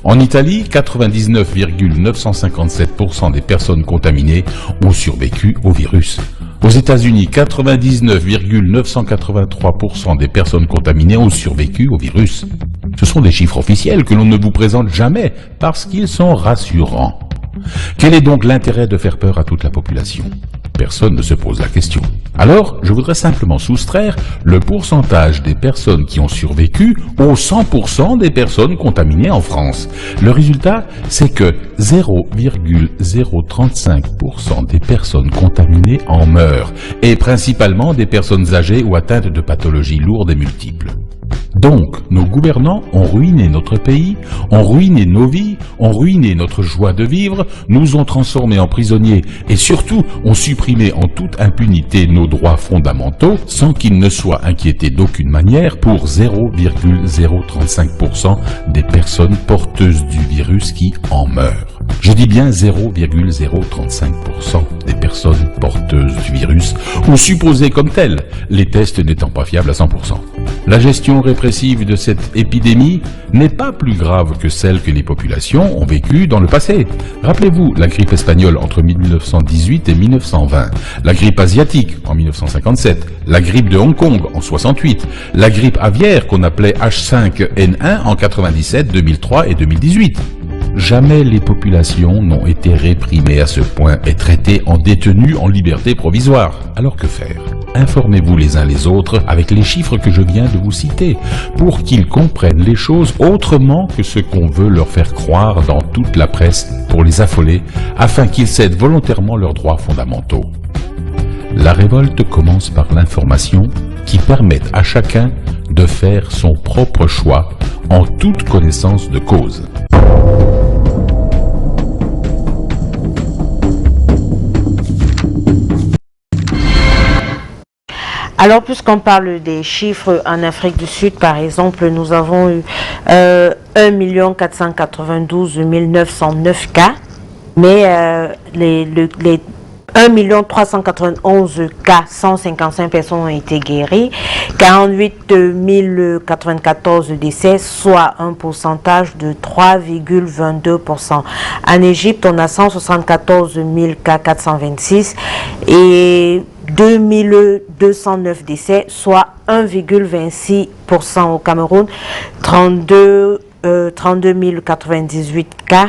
En Italie, 99,957% des personnes contaminées ont survécu au virus. Aux États-Unis, 99,983% des personnes contaminées ont survécu au virus. Ce sont des chiffres officiels que l'on ne vous présente jamais parce qu'ils sont rassurants. Quel est donc l'intérêt de faire peur à toute la population ? personne ne se pose la question. Alors, je voudrais simplement soustraire le pourcentage des personnes qui ont survécu aux 100% des personnes contaminées en France. Le résultat, c'est que 0,035% des personnes contaminées en meurent, et principalement des personnes âgées ou atteintes de pathologies lourdes et multiples. Donc, nos gouvernants ont ruiné notre pays, ont ruiné nos vies, ont ruiné notre joie de vivre, nous ont transformés en prisonniers et surtout ont supprimé en toute impunité nos droits fondamentaux sans qu'ils ne soient inquiétés d'aucune manière pour 0,035% des personnes porteuses du virus qui en meurent. Je dis bien 0,035% des personnes porteuses du virus ou supposées comme telles, les tests n'étant pas fiables à 100%. La gestion répressive de cette épidémie n'est pas plus grave que celle que les populations ont vécue dans le passé. Rappelez-vous la grippe espagnole entre 1918 et 1920, la grippe asiatique en 1957, la grippe de Hong Kong en 68, la grippe aviaire qu'on appelait H5N1 en 97, 2003 et 2018. Jamais les populations n'ont été réprimées à ce point et traitées en détenus en liberté provisoire. Alors que faire? Informez-vous les uns les autres avec les chiffres que je viens de vous citer, pour qu'ils comprennent les choses autrement que ce qu'on veut leur faire croire dans toute la presse pour les affoler, afin qu'ils cèdent volontairement leurs droits fondamentaux. La révolte commence par l'information qui permet à chacun de faire son propre choix en toute connaissance de cause.
Alors, puisqu'on parle des chiffres en Afrique du Sud, par exemple, nous avons eu 1 492 909 cas, mais les 1 391 cas, 155 personnes ont été guéries, 48 094 décès, soit un pourcentage de 3,22%. En Égypte, on a 174 000 cas, 426 et 2209 décès, soit 1,26%. Au Cameroun, 32 098 cas,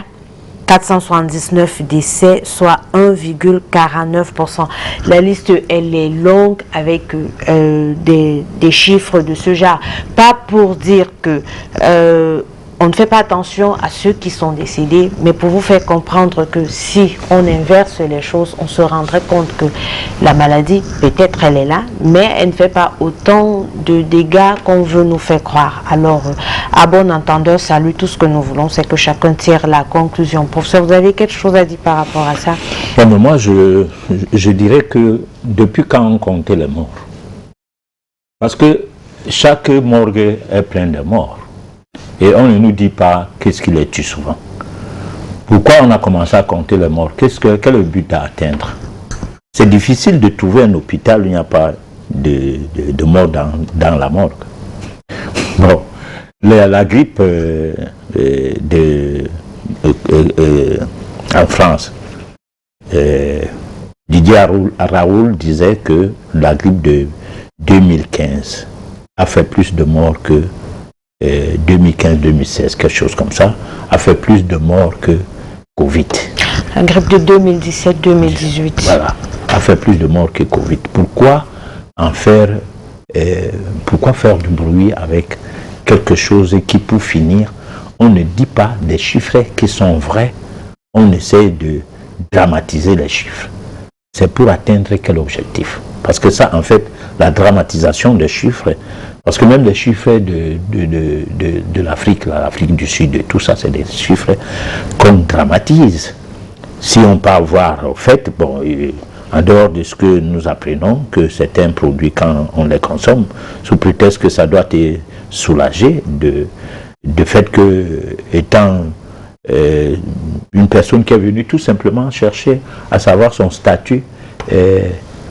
479 décès, soit 1,49%. La liste, elle est longue avec des chiffres de ce genre. Pas pour dire que on ne fait pas attention à ceux qui sont décédés, mais pour vous faire comprendre que si on inverse les choses, on se rendrait compte que la maladie, peut-être elle est là, mais elle ne fait pas autant de dégâts qu'on veut nous faire croire. Alors, à bon entendeur, salut, tout ce que nous voulons, c'est que chacun tire la conclusion. Professeur, vous avez quelque chose à dire par rapport à ça?
Bon, mais moi, je dirais que depuis quand on comptait les morts? Parce que chaque morgue est pleine de morts. Et on ne nous dit pas qu'est-ce qui les tue souvent. Pourquoi on a commencé à compter les morts? Quel est le but à atteindre? C'est difficile de trouver un hôpital où il n'y a pas de morts dans la morgue. Bon, la grippe en France, Didier Raoult disait que la grippe de 2015 a fait plus de morts que 2015-2016, quelque chose comme ça, a fait plus de morts que Covid.
La grippe de 2017-2018.
Voilà, a fait plus de morts que Covid. Pourquoi faire du bruit avec quelque chose qui, pour finir, on ne dit pas des chiffres qui sont vrais, on essaie de dramatiser les chiffres. C'est pour atteindre quel objectif? Parce que ça, en fait, la dramatisation des chiffres, parce que même les chiffres de l'Afrique, l'Afrique du Sud, et tout ça, c'est des chiffres qu'on dramatise. Si on peut voir, au fait, bon, en dehors de ce que nous apprenons, que certains produits, quand on les consomme, sous prétexte que ça doit te soulager de fait que, étant une personne qui est venue tout simplement chercher à savoir son statut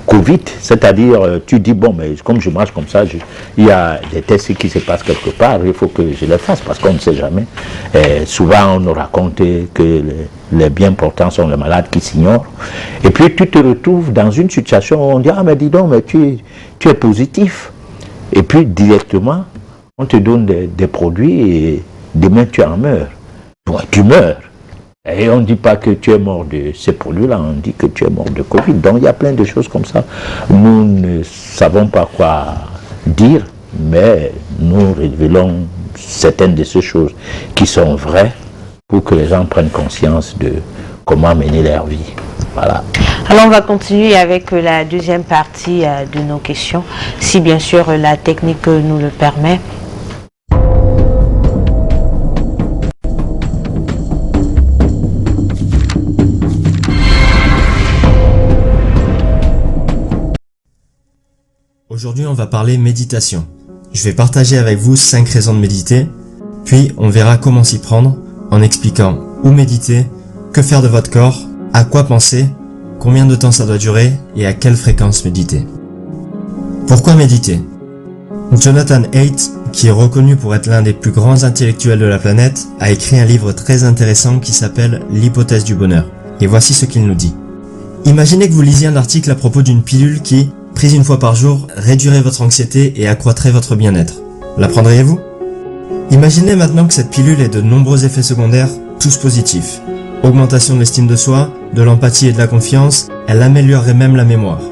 Covid, c'est-à-dire tu dis bon mais comme je marche comme ça, il y a des tests qui se passent quelque part, il faut que je les fasse parce qu'on ne sait jamais. Souvent on nous raconte que les bien portants sont les malades qui s'ignorent. Et puis tu te retrouves dans une situation où on dit ah mais dis donc mais tu es positif. Et puis directement on te donne des produits et demain tu en meurs. Bon, tu meurs. Et on ne dit pas que tu es mort de ces produits-là, on dit que tu es mort de Covid. Donc il y a plein de choses comme ça. Nous ne savons pas quoi dire, mais nous révélons certaines de ces choses qui sont vraies pour que les gens prennent conscience de comment mener leur vie. Voilà.
Alors on va continuer avec la deuxième partie de nos questions, si bien sûr la technique nous le permet.
Aujourd'hui, on va parler méditation. Je vais partager avec vous 5 raisons de méditer, puis on verra comment s'y prendre en expliquant où méditer, que faire de votre corps, à quoi penser, combien de temps ça doit durer et à quelle fréquence méditer. Pourquoi méditer? Jonathan Haidt, qui est reconnu pour être l'un des plus grands intellectuels de la planète, a écrit un livre très intéressant qui s'appelle L'hypothèse du bonheur. Et voici ce qu'il nous dit. Imaginez que vous lisiez un article à propos d'une pilule qui, prise une fois par jour, réduirait votre anxiété et accroîtrait votre bien-être. La prendriez-vous? Imaginez maintenant que cette pilule ait de nombreux effets secondaires, tous positifs. Augmentation de l'estime de soi, de l'empathie et de la confiance, elle améliorerait même la mémoire.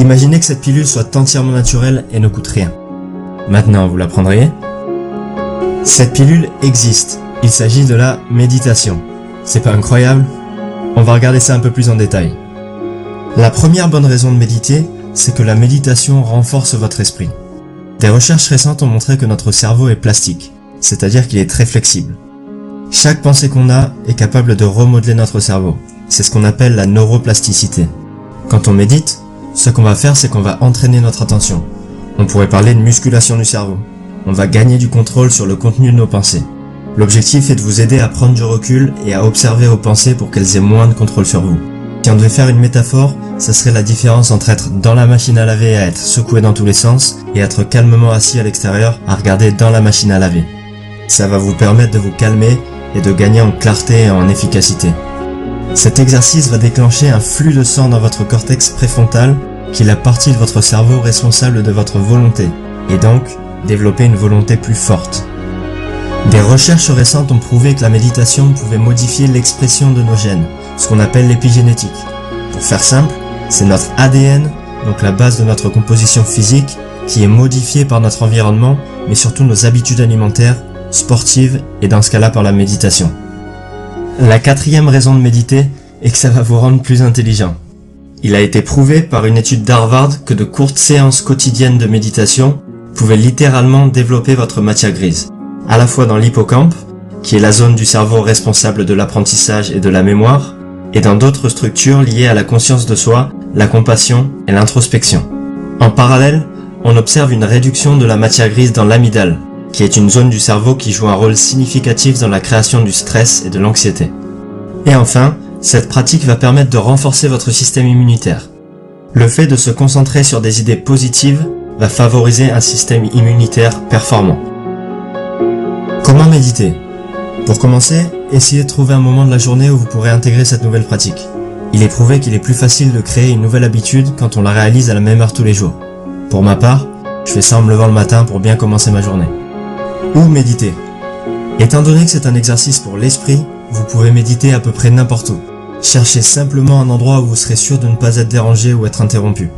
Imaginez que cette pilule soit entièrement naturelle et ne coûte rien. Maintenant, vous la prendriez? Cette pilule existe. Il s'agit de la méditation. C'est pas incroyable? On va regarder ça un peu plus en détail. La première bonne raison de méditer, c'est que la méditation renforce votre esprit. Des recherches récentes ont montré que notre cerveau est plastique, c'est-à-dire qu'il est très flexible. Chaque pensée qu'on a est capable de remodeler notre cerveau. C'est ce qu'on appelle la neuroplasticité. Quand on médite, ce qu'on va faire, c'est qu'on va entraîner notre attention. On pourrait parler de musculation du cerveau. On va gagner du contrôle sur le contenu de nos pensées. L'objectif est de vous aider à prendre du recul et à observer vos pensées pour qu'elles aient moins de contrôle sur vous. Si on devait faire une métaphore, ça serait la différence entre être dans la machine à laver et à être secoué dans tous les sens, et être calmement assis à l'extérieur à regarder dans la machine à laver. Ça va vous permettre de vous calmer et de gagner en clarté et en efficacité. Cet exercice va déclencher un flux de sang dans votre cortex préfrontal, qui est la partie de votre cerveau responsable de votre volonté, et donc développer une volonté plus forte. Des recherches récentes ont prouvé que la méditation pouvait modifier l'expression de nos gènes, ce qu'on appelle l'épigénétique. Pour faire simple, c'est notre ADN, donc la base de notre composition physique, qui est modifiée par notre environnement, mais surtout nos habitudes alimentaires, sportives et dans ce cas-là par la méditation. La quatrième raison de méditer est que ça va vous rendre plus intelligent. Il a été prouvé par une étude d'Harvard que de courtes séances quotidiennes de méditation pouvaient littéralement développer votre matière grise, à la fois dans l'hippocampe, qui est la zone du cerveau responsable de l'apprentissage et de la mémoire, et dans d'autres structures liées à la conscience de soi, la compassion et l'introspection. En parallèle, on observe une réduction de la matière grise dans l'amygdale, qui est une zone du cerveau qui joue un rôle significatif dans la création du stress et de l'anxiété. Et enfin, cette pratique va permettre de renforcer votre système immunitaire. Le fait de se concentrer sur des idées positives va favoriser un système immunitaire performant. Comment méditer? Pour commencer, essayez de trouver un moment de la journée où vous pourrez intégrer cette nouvelle pratique. Il est prouvé qu'il est plus facile de créer une nouvelle habitude quand on la réalise à la même heure tous les jours. Pour ma part, je fais ça en me levant le matin pour bien commencer ma journée. Où méditer? Étant donné que c'est un exercice pour l'esprit, vous pouvez méditer à peu près n'importe où. Cherchez simplement un endroit où vous serez sûr de ne pas être dérangé ou être interrompu.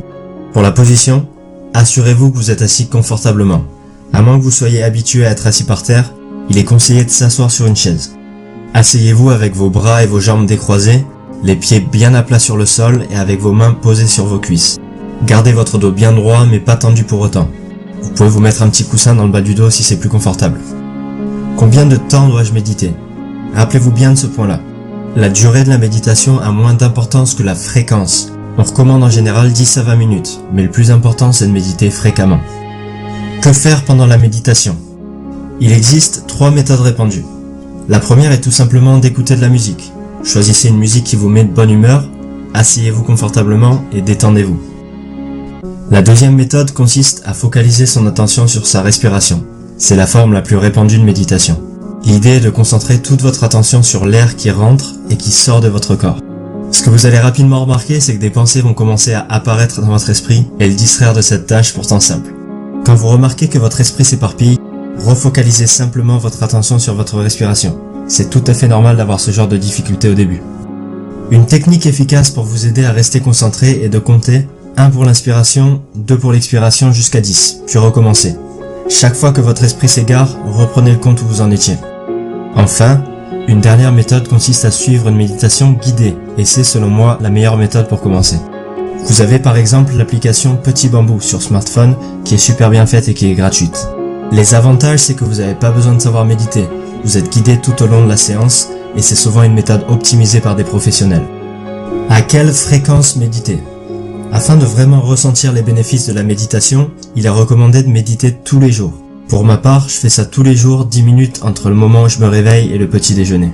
Pour la position, assurez-vous que vous êtes assis confortablement. À moins que vous soyez habitué à être assis par terre, il est conseillé de s'asseoir sur une chaise. Asseyez-vous avec vos bras et vos jambes décroisés, les pieds bien à plat sur le sol et avec vos mains posées sur vos cuisses. Gardez votre dos bien droit mais pas tendu pour autant. Vous pouvez vous mettre un petit coussin dans le bas du dos si c'est plus confortable. Combien de temps dois-je méditer? Rappelez-vous bien de ce point-là. La durée de la méditation a moins d'importance que la fréquence. On recommande en général 10 à 20 minutes, mais le plus important c'est de méditer fréquemment. Que faire pendant la méditation? Il existe 3 méthodes répandues. La première est tout simplement d'écouter de la musique. Choisissez une musique qui vous met de bonne humeur, asseyez-vous confortablement et détendez-vous. La deuxième méthode consiste à focaliser son attention sur sa respiration. C'est la forme la plus répandue de méditation. L'idée est de concentrer toute votre attention sur l'air qui rentre et qui sort de votre corps. Ce que vous allez rapidement remarquer, c'est que des pensées vont commencer à apparaître dans votre esprit et le distraire de cette tâche pourtant simple. Quand vous remarquez que votre esprit s'éparpille, refocalisez simplement votre attention sur votre respiration. C'est tout à fait normal d'avoir ce genre de difficulté au début. Une technique efficace pour vous aider à rester concentré est de compter 1 pour l'inspiration, 2 pour l'expiration jusqu'à 10, puis recommencer. Chaque fois que votre esprit s'égare, reprenez le compte où vous en étiez. Enfin, une dernière méthode consiste à suivre une méditation guidée, et c'est selon moi la meilleure méthode pour commencer. Vous avez par exemple l'application Petit Bambou sur smartphone qui est super bien faite et qui est gratuite. Les avantages, c'est que vous n'avez pas besoin de savoir méditer, vous êtes guidé tout au long de la séance et c'est souvent une méthode optimisée par des professionnels. À quelle fréquence méditer ? Afin de vraiment ressentir les bénéfices de la méditation, il est recommandé de méditer tous les jours. Pour ma part, je fais ça tous les jours 10 minutes entre le moment où je me réveille et le petit déjeuner.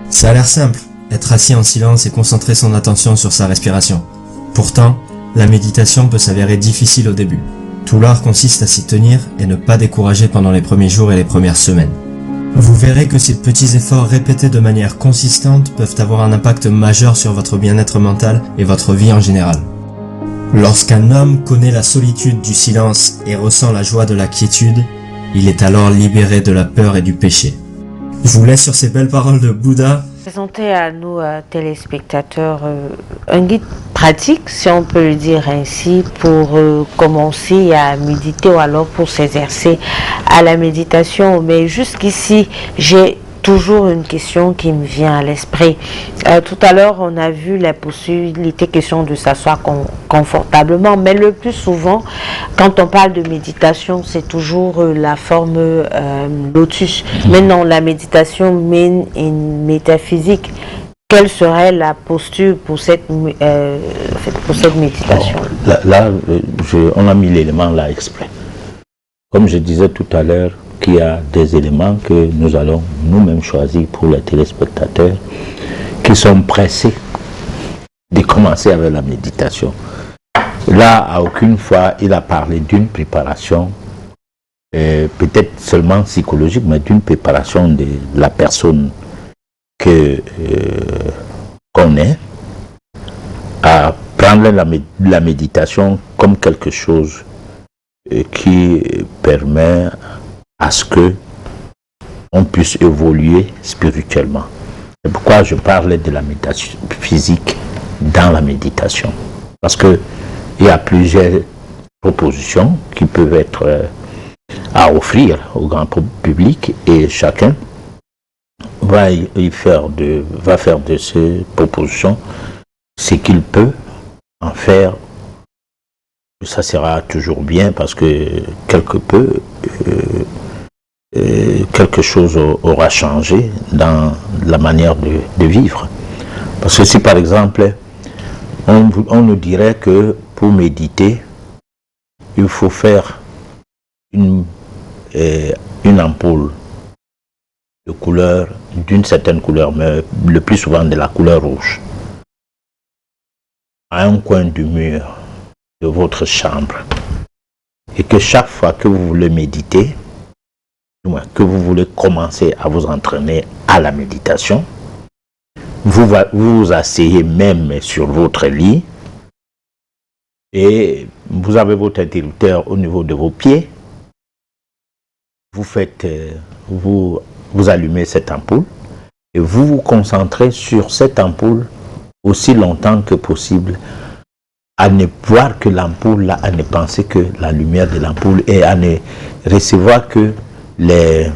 Ça a l'air simple, être assis en silence et concentrer son attention sur sa respiration. Pourtant, la méditation peut s'avérer difficile au début. Tout l'art consiste à s'y tenir et ne pas décourager pendant les premiers jours et les premières semaines. Vous verrez que ces petits efforts répétés de manière consistante peuvent avoir un impact majeur sur votre bien-être mental et votre vie en général. Lorsqu'un homme connaît la solitude du silence et ressent la joie de la quiétude, il est alors libéré de la peur et du péché. Je vous laisse sur ces belles paroles de Bouddha.
Présentez à nos téléspectateurs un guide pratique, si on peut le dire ainsi, pour commencer à méditer ou alors pour s'exercer à la méditation. Mais jusqu'ici, j'ai toujours une question qui me vient à l'esprit. Tout à l'heure, on a vu la possibilité, question de s'asseoir confortablement, mais le plus souvent, quand on parle de méditation, c'est toujours la forme lotus. Mais non, la méditation mène une métaphysique. Quelle serait la posture pour cette méditation?
On a mis l'élément là exprès. Comme je disais tout à l'heure, qu'il y a des éléments que nous allons nous-mêmes choisir pour les téléspectateurs qui sont pressés de commencer avec la méditation. Là, à aucune fois, il a parlé d'une préparation, peut-être seulement psychologique, mais d'une préparation de la personne qu'on est, à prendre la méditation comme quelque chose qui permet à ce que on puisse évoluer spirituellement. C'est pourquoi je parlais de la méditation physique dans la méditation. Parce que il y a plusieurs propositions qui peuvent être à offrir au grand public et chacun va faire de ces propositions ce qu'il peut en faire. Ça sera toujours bien parce que quelque chose aura changé dans la manière de vivre. Parce que si par exemple, on nous dirait que pour méditer, il faut faire une ampoule de couleur, d'une certaine couleur, mais le plus souvent de la couleur rouge, à un coin du mur de votre chambre, et que chaque fois que vous voulez méditer, que vous voulez commencer à vous entraîner à la méditation, vous vous asseyez même sur votre lit et vous avez votre interrupteur au niveau de vos pieds, vous allumez cette ampoule et vous vous concentrez sur cette ampoule aussi longtemps que possible, à ne voir que l'ampoule, à ne penser que la lumière de l'ampoule et à ne recevoir que les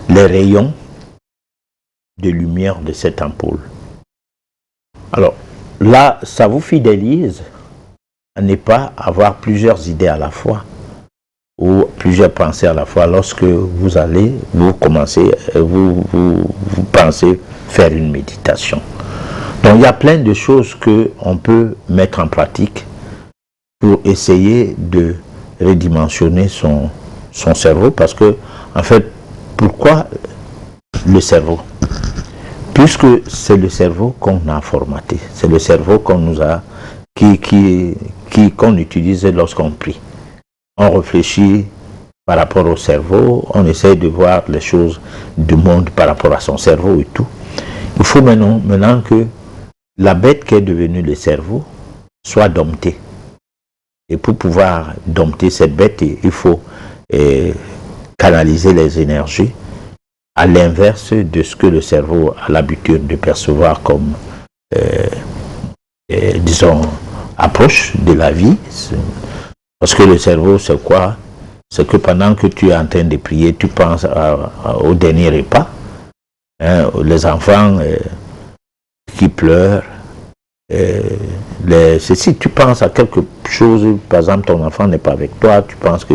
rayons de lumière de cette ampoule. Alors là, ça vous fidélise à ne pas avoir plusieurs idées à la fois ou plusieurs pensées à la fois lorsque vous pensez faire une méditation. Donc il y a plein de choses qu'on peut mettre en pratique pour essayer de redimensionner son cerveau, parce que en fait, pourquoi le cerveau? Puisque c'est le cerveau qu'on a formaté, c'est le cerveau qu'on nous a qu'on utilise lorsqu'on prie. On réfléchit par rapport au cerveau, on essaie de voir les choses du monde par rapport à son cerveau et tout. Il faut maintenant que la bête qui est devenue le cerveau soit domptée. Et pour pouvoir dompter cette bête, il faut canaliser les énergies à l'inverse de ce que le cerveau a l'habitude de percevoir comme, disons, approche de la vie. Parce que le cerveau, c'est quoi? C'est que pendant que tu es en train de prier, tu penses au dernier repas. Hein, les enfants qui pleurent. Si tu penses à quelque chose, par exemple, ton enfant n'est pas avec toi, tu penses que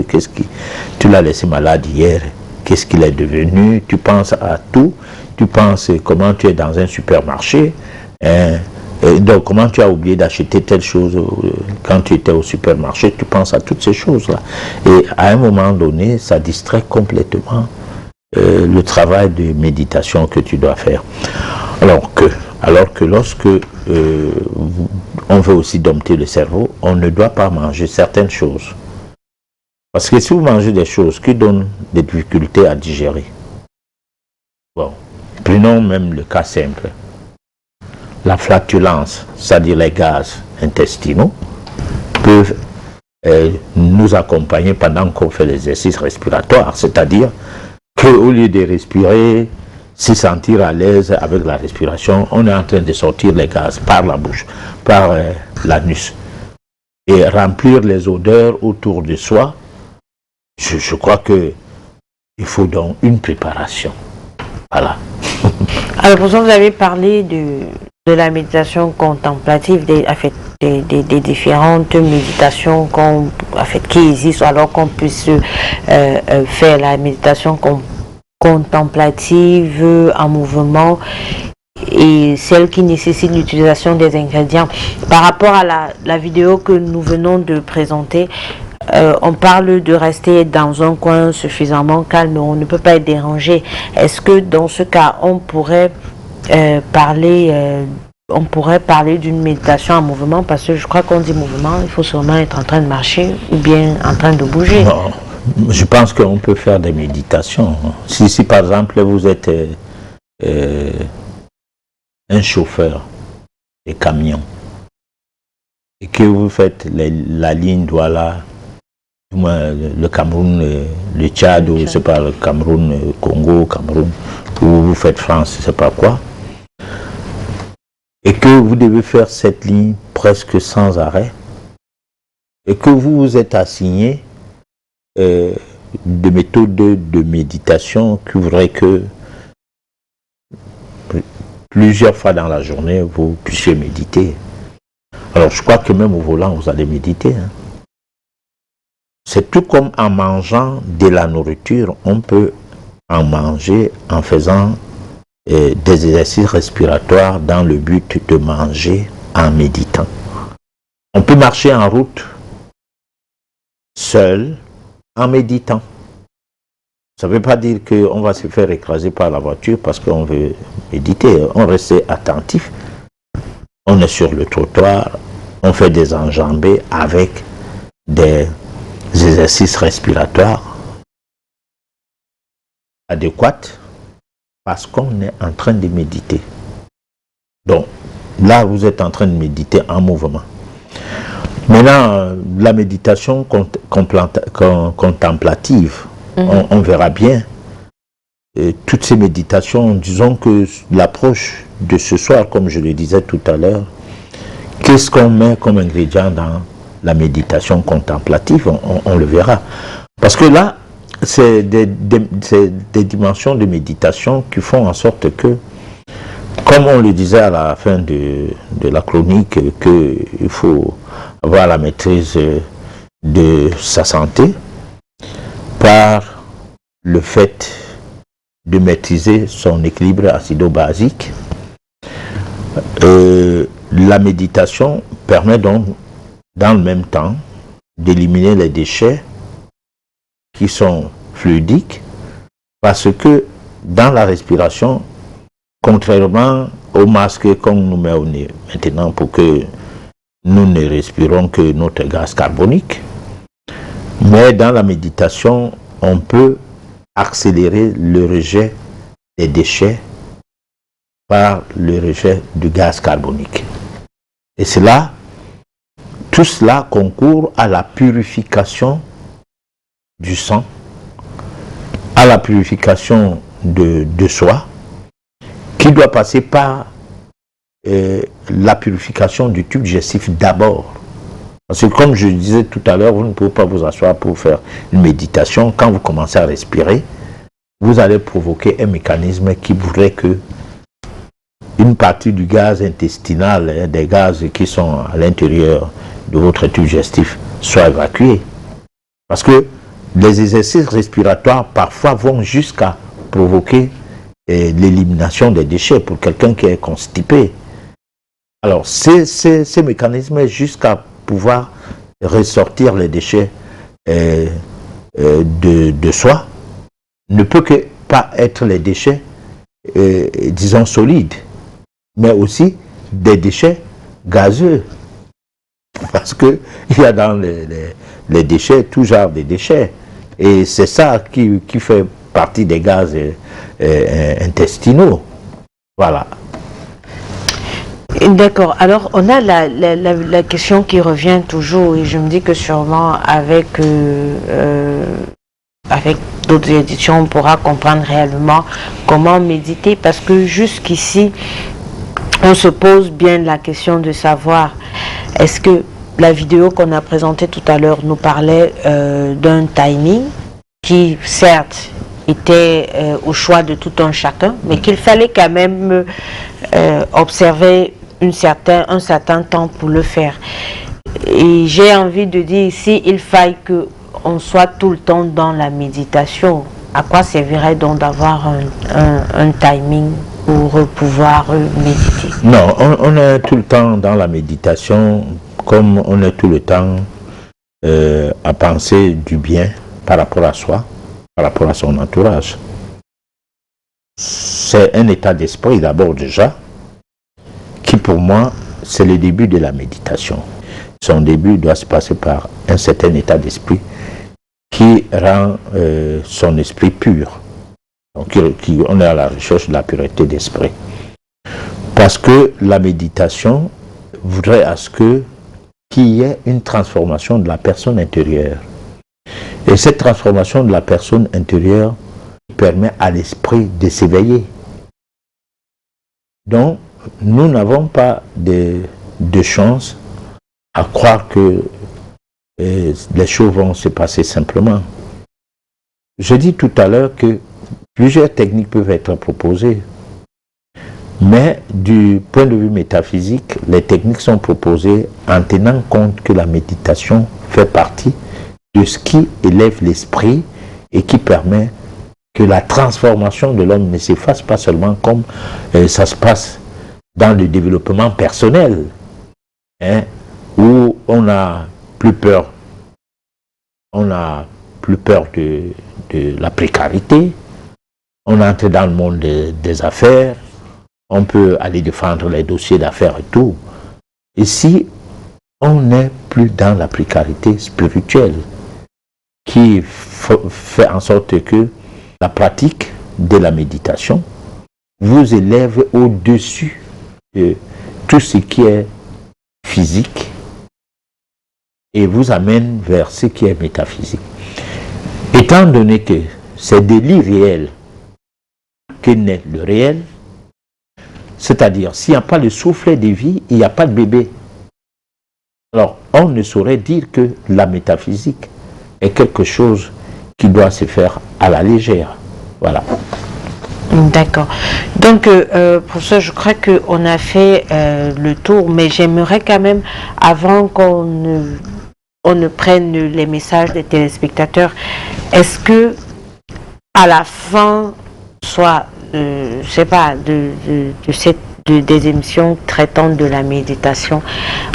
tu l'as laissé malade hier, qu'est-ce qu'il est devenu, tu penses à tout, tu penses comment tu es dans un supermarché, hein, donc comment tu as oublié d'acheter telle chose quand tu étais au supermarché, tu penses à toutes ces choses-là. Et à un moment donné, ça distrait complètement le travail de méditation que tu dois faire. Alors que lorsque on veut aussi dompter le cerveau, on ne doit pas manger certaines choses. Parce que si vous mangez des choses qui donnent des difficultés à digérer, bon, prenons même le cas simple, la flatulence, c'est-à-dire les gaz intestinaux, peuvent nous accompagner pendant qu'on fait l'exercice respiratoire, c'est-à-dire qu'au lieu de respirer, se sentir à l'aise avec la respiration, on est en train de sortir les gaz par la bouche, par l'anus, et remplir les odeurs autour de soi. Je crois que il faut donc une préparation. Voilà.
Alors, pour ça, vous avez parlé de la méditation contemplative, des différentes méditations qui existent, alors qu'on puisse faire la méditation contemplative en mouvement et celle qui nécessite l'utilisation des ingrédients. Par rapport à la vidéo que nous venons de présenter, on parle de rester dans un coin suffisamment calme, on ne peut pas être dérangé. Est-ce que dans ce cas, on pourrait parler d'une méditation en mouvement? Parce que je crois qu'on dit mouvement, il faut sûrement être en train de marcher ou bien en train de bouger.
Non, je pense qu'on peut faire des méditations. Si par exemple vous êtes un chauffeur de camion et que vous faites la ligne Douala, le Cameroun, le Tchad, ou c'est pas le Cameroun, Congo, Cameroun, ou vous faites France, c'est pas quoi, et que vous devez faire cette ligne presque sans arrêt, et que vous vous êtes assigné de méthodes de méditation qui voudraient que plusieurs fois dans la journée vous puissiez méditer. Alors je crois que même au volant vous allez méditer, hein. C'est tout comme en mangeant de la nourriture, on peut en manger en faisant des exercices respiratoires dans le but de manger en méditant. On peut marcher en route seul en méditant. Ça ne veut pas dire qu'on va se faire écraser par la voiture parce qu'on veut méditer. On reste attentif. On est sur le trottoir, on fait des enjambées avec des exercices respiratoires adéquats parce qu'on est en train de méditer. Donc là, vous êtes en train de méditer en mouvement. Maintenant, la méditation contemplative, on verra bien. Toutes ces méditations, disons que l'approche de ce soir, comme je le disais tout à l'heure, qu'est-ce qu'on met comme ingrédient dans la méditation contemplative, on le verra. Parce que là, c'est des dimensions de méditation qui font en sorte que, comme on le disait à la fin de la chronique, qu'il faut avoir la maîtrise de sa santé par le fait de maîtriser son équilibre acido-basique. La méditation permet donc, dans le même temps, d'éliminer les déchets qui sont fluidiques, parce que dans la respiration, contrairement au masque qu'on nous met au nez maintenant pour que nous ne respirons que notre gaz carbonique, mais dans la méditation, on peut accélérer le rejet des déchets par le rejet du gaz carbonique. Et cela, tout cela concourt à la purification du sang, à la purification de soi qui doit passer par la purification du tube digestif d'abord. Parce que comme je disais tout à l'heure, vous ne pouvez pas vous asseoir pour faire une méditation. Quand vous commencez à respirer, vous allez provoquer un mécanisme qui voudrait que une partie du gaz intestinal, des gaz qui sont à l'intérieur de votre tube digestif, soit évacué. Parce que les exercices respiratoires parfois vont jusqu'à provoquer l'élimination des déchets pour quelqu'un qui est constipé. Alors ces mécanismes jusqu'à pouvoir ressortir les déchets de soi ne peut que pas être les déchets disons solides, mais aussi des déchets gazeux. Parce qu'il y a dans les déchets tout genre de déchets. Et c'est ça qui fait partie des gaz intestinaux. Voilà.
D'accord. Alors, on a la question qui revient toujours, et je me dis que sûrement avec d'autres éditions, on pourra comprendre réellement comment méditer, parce que jusqu'ici, on se pose bien la question de savoir, est-ce que la vidéo qu'on a présentée tout à l'heure nous parlait d'un timing qui, certes, était au choix de tout un chacun, mais qu'il fallait quand même observer un certain temps pour le faire. Et j'ai envie de dire ici, il faille qu'on soit tout le temps dans la méditation. À quoi servirait donc d'avoir un timing pour pouvoir méditer?
Non, on est tout le temps dans la méditation, comme on est tout le temps à penser du bien par rapport à soi, par rapport à son entourage. C'est un état d'esprit d'abord déjà, qui pour moi, c'est le début de la méditation. Son début doit se passer par un certain état d'esprit qui rend son esprit pur. Donc on est à la recherche de la pureté d'esprit. Parce que la méditation voudrait à ce qu'il y ait une transformation de la personne intérieure. Et cette transformation de la personne intérieure permet à l'esprit de s'éveiller. Donc, nous n'avons pas de chance à croire que les choses vont se passer simplement. Je dis tout à l'heure que plusieurs techniques peuvent être proposées, mais du point de vue métaphysique, les techniques sont proposées en tenant compte que la méditation fait partie de ce qui élève l'esprit et qui permet que la transformation de l'homme ne s'efface pas seulement comme ça se passe dans le développement personnel, hein, où on n'a plus peur. On n'a plus peur de la précarité. On entre dans le monde des affaires. On peut aller défendre les dossiers d'affaires et tout. Ici, on n'est plus dans la précarité spirituelle qui fait en sorte que la pratique de la méditation vous élève au-dessus de tout ce qui est physique et vous amène vers ce qui est métaphysique. Étant donné que c'est de l'irréel que naît le réel, c'est-à-dire s'il n'y a pas le soufflet de vie, il n'y a pas de bébé. Alors on ne saurait dire que la métaphysique est quelque chose qui doit se faire à la légère. Voilà.
D'accord. Donc, pour ça, je crois qu'on a fait le tour, mais j'aimerais quand même, avant qu'on ne prenne les messages des téléspectateurs, est-ce que à la fin, soit, je sais pas, des émissions traitant de la méditation,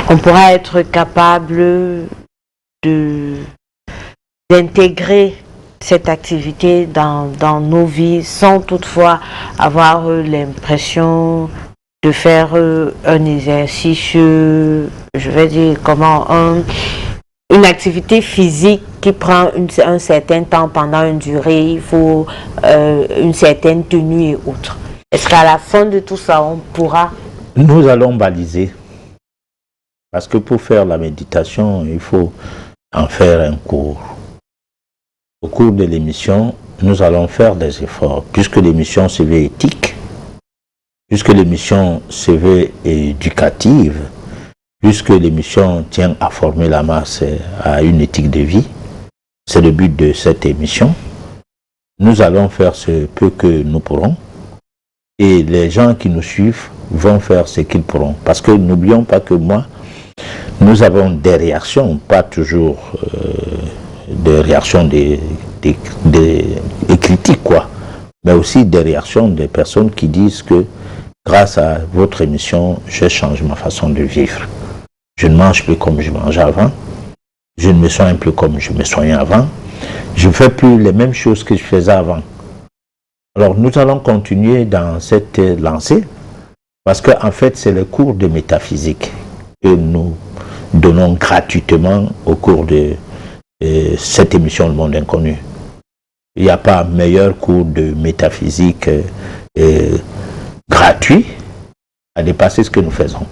on pourra être capable d'intégrer cette activité dans nos vies sans toutefois avoir l'impression de faire un exercice, je vais dire comment, une activité physique qui prend un certain temps pendant une durée, il faut une certaine tenue et autres. Est-ce qu'à la fin de tout ça, on pourra...
Nous allons baliser. Parce que pour faire la méditation, il faut en faire un cours. Au cours de l'émission, nous allons faire des efforts, puisque l'émission se veut éthique, puisque l'émission se veut éducative, puisque l'émission tient à former la masse à une éthique de vie. C'est le but de cette émission. Nous allons faire ce peu que nous pourrons, et les gens qui nous suivent vont faire ce qu'ils pourront. Parce que n'oublions pas que nous avons des réactions, pas toujours des réactions des critiques, quoi, mais aussi des réactions des personnes qui disent que grâce à votre émission, je change ma façon de vivre. Je ne mange plus comme je mangeais avant, je ne me soigne plus comme je me soignais avant, je ne fais plus les mêmes choses que je faisais avant. Alors nous allons continuer dans cette lancée, parce qu'en fait c'est le cours de métaphysique que nous donnons gratuitement au cours de cette émission Le Monde Inconnu. Il n'y a pas meilleur cours de métaphysique gratuit à dépasser ce que nous faisons.